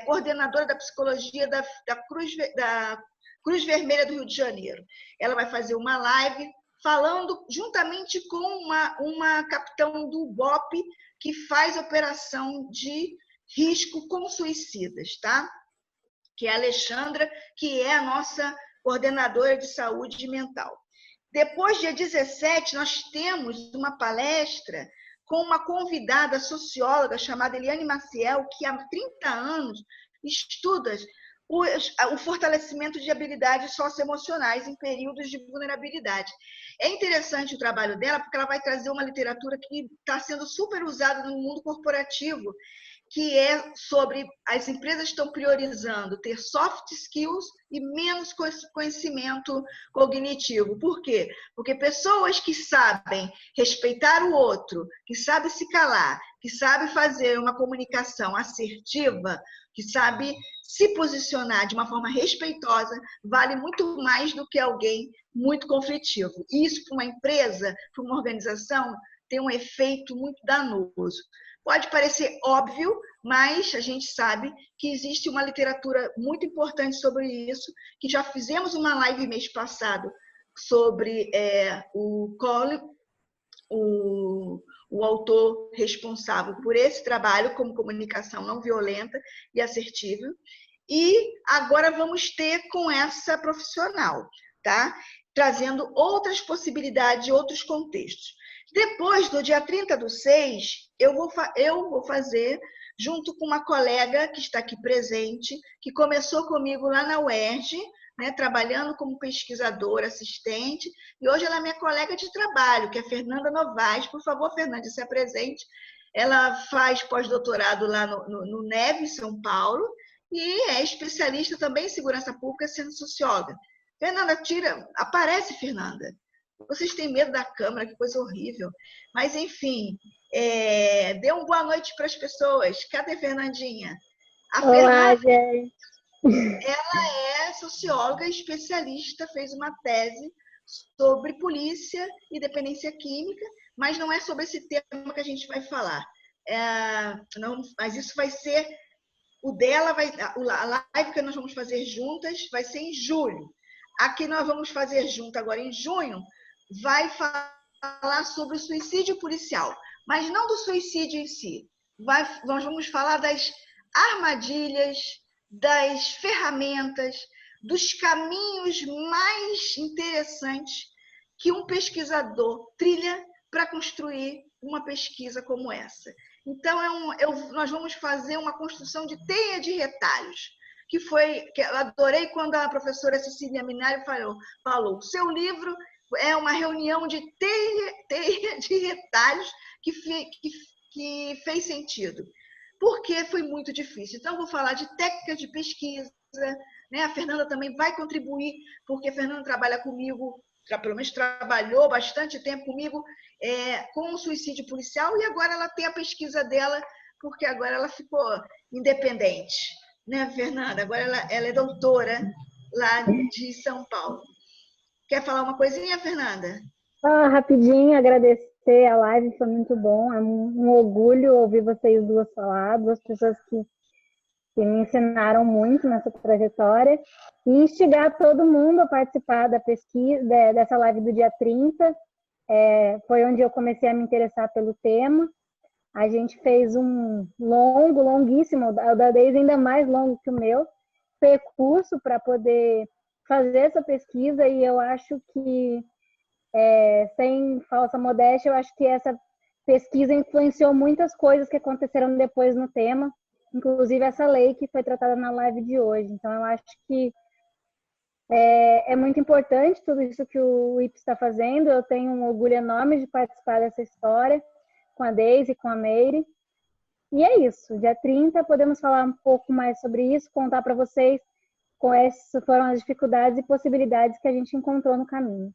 [SPEAKER 1] coordenadora da psicologia da Cruz Vermelha do Rio de Janeiro. Ela vai fazer uma live falando juntamente com uma capitã do BOP que faz operação de risco com suicidas, tá? Que é a Alexandra, que é a nossa coordenadora de saúde mental. Depois, dia 17, nós temos uma palestra com uma convidada socióloga chamada Eliane Maciel, que há 30 anos estuda o fortalecimento de habilidades socioemocionais em períodos de vulnerabilidade. É interessante o trabalho dela, porque ela vai trazer uma literatura que está sendo super usada no mundo corporativo, que é sobre as empresas estão priorizando ter soft skills e menos conhecimento cognitivo. Por quê? Porque pessoas que sabem respeitar o outro, que sabem se calar, que sabem fazer uma comunicação assertiva, que sabe se posicionar de uma forma respeitosa, vale muito mais do que alguém muito conflitivo. E isso, para uma empresa, para uma organização, tem um efeito muito danoso. Pode parecer óbvio, mas a gente sabe que existe uma literatura muito importante sobre isso, que já fizemos uma live mês passado sobre o Collin, o autor responsável por esse trabalho como comunicação não violenta e assertiva. E agora vamos ter com essa profissional, tá? Trazendo outras possibilidades, outros contextos. Depois, no dia 30/6, eu vou fazer, junto com uma colega que está aqui presente, que começou comigo lá na UERJ, né, trabalhando como pesquisadora, assistente, e hoje ela é minha colega de trabalho, que é Fernanda Novaes. Por favor, Fernanda, se apresente. Ela faz pós-doutorado lá no NEV, em São Paulo, e é especialista também em segurança pública, sendo socióloga. Fernanda, aparece, Fernanda. Vocês têm medo da câmera, que coisa horrível. Mas, enfim, dê uma boa noite para as pessoas. Cadê a Fernandinha?
[SPEAKER 8] Olá, gente.
[SPEAKER 1] Ela é socióloga especialista, fez uma tese sobre polícia e dependência química, mas não é sobre esse tema que a gente vai falar. Não, mas isso vai ser... a live que nós vamos fazer juntas vai ser em julho. A que nós vamos fazer junto agora em junho vai falar sobre o suicídio policial, mas não do suicídio em si. Nós vamos falar das armadilhas, das ferramentas, dos caminhos mais interessantes que um pesquisador trilha para construir uma pesquisa como essa. Então, nós vamos fazer uma construção de teia de retalhos, que eu adorei quando a professora Cecília Minari falou, o seu livro é uma reunião de teia de retalhos que fez sentido, porque foi muito difícil. Então, eu vou falar de técnicas de pesquisa, né? A Fernanda também vai contribuir, porque a Fernanda trabalha comigo, pelo menos trabalhou bastante tempo comigo, com o suicídio policial, e agora ela tem a pesquisa dela, porque agora ela ficou independente, né, Fernanda? Agora ela é doutora lá de São Paulo. Quer falar uma coisinha, Fernanda?
[SPEAKER 8] Rapidinho, agradecer a live, foi muito bom. É um orgulho ouvir vocês duas falar, duas pessoas que me ensinaram muito nessa trajetória, e instigar todo mundo a participar da pesquisa, dessa live do dia 30. foi onde eu comecei a me interessar pelo tema. A gente fez um longuíssimo, o da Deise ainda mais longo que o meu, percurso para poder fazer essa pesquisa, e eu acho que, sem falsa modéstia, eu acho que essa pesquisa influenciou muitas coisas que aconteceram depois no tema, inclusive essa lei que foi tratada na live de hoje. Então, eu acho que é muito importante tudo isso que o IPS está fazendo. Eu tenho um orgulho enorme de participar dessa história com a Deise e com a Meire. E é isso. Dia 30 podemos falar um pouco mais sobre isso, contar para vocês quais foram as dificuldades e possibilidades que a gente encontrou no caminho.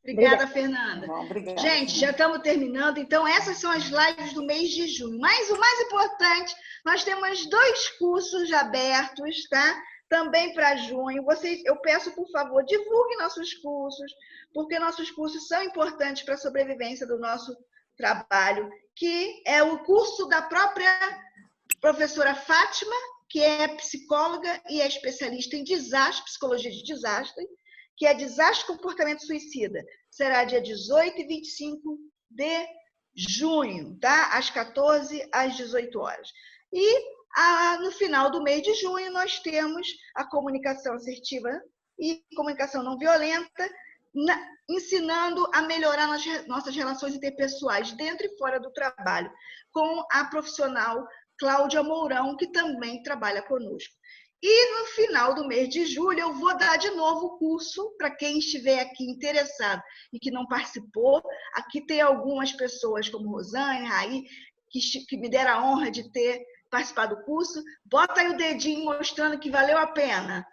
[SPEAKER 1] Obrigada, Fernanda.
[SPEAKER 2] Bom, obrigada.
[SPEAKER 1] Gente, já estamos terminando. Então, essas são as lives do mês de junho. Mas o mais importante, nós temos 2 cursos abertos, tá? Também para junho. Eu peço, por favor, divulguem nossos cursos, porque nossos cursos são importantes para a sobrevivência do nosso trabalho, que é o curso da própria professora Fátima, que é psicóloga e é especialista em desastre, psicologia de desastre, que é desastre e comportamento suicida. Será dia 18 e 25 de junho, tá? Às 14 às 18 horas. E no final do mês de junho, nós temos a comunicação assertiva e comunicação não violenta, ensinando a melhorar nossas relações interpessoais dentro e fora do trabalho, com a profissional Cláudia Mourão, que também trabalha conosco. E no final do mês de julho, eu vou dar de novo o curso para quem estiver aqui interessado e que não participou. Aqui tem algumas pessoas, como Rosane, Raí, que me deram a honra de ter participado do curso. Bota aí o dedinho mostrando que valeu a pena.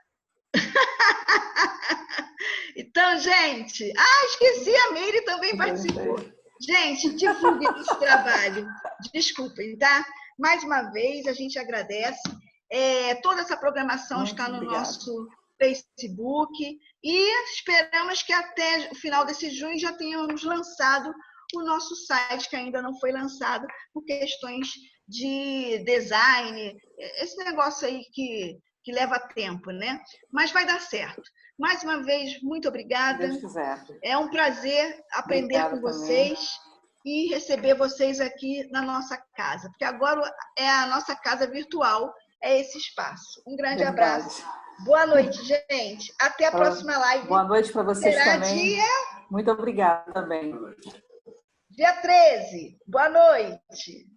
[SPEAKER 1] Então, gente... esqueci, a Meire também participou. Gente, divulguem esse trabalho. Desculpem, tá? Mais uma vez, a gente agradece. Toda essa programação está no nosso Facebook e esperamos que até o final desse junho já tenhamos lançado o nosso site, que ainda não foi lançado por questões de design, esse negócio aí que leva tempo, né? Mas vai dar certo. Mais uma vez, muito obrigada.
[SPEAKER 2] Deus quiser.
[SPEAKER 1] É um prazer aprender com vocês e receber vocês aqui na nossa casa, porque agora é a nossa casa virtual, é esse espaço. Um grande abraço. Boa noite, gente. Até a próxima live.
[SPEAKER 2] Boa noite para vocês também.
[SPEAKER 1] Será
[SPEAKER 2] Muito obrigada também.
[SPEAKER 1] dia 13. Boa noite.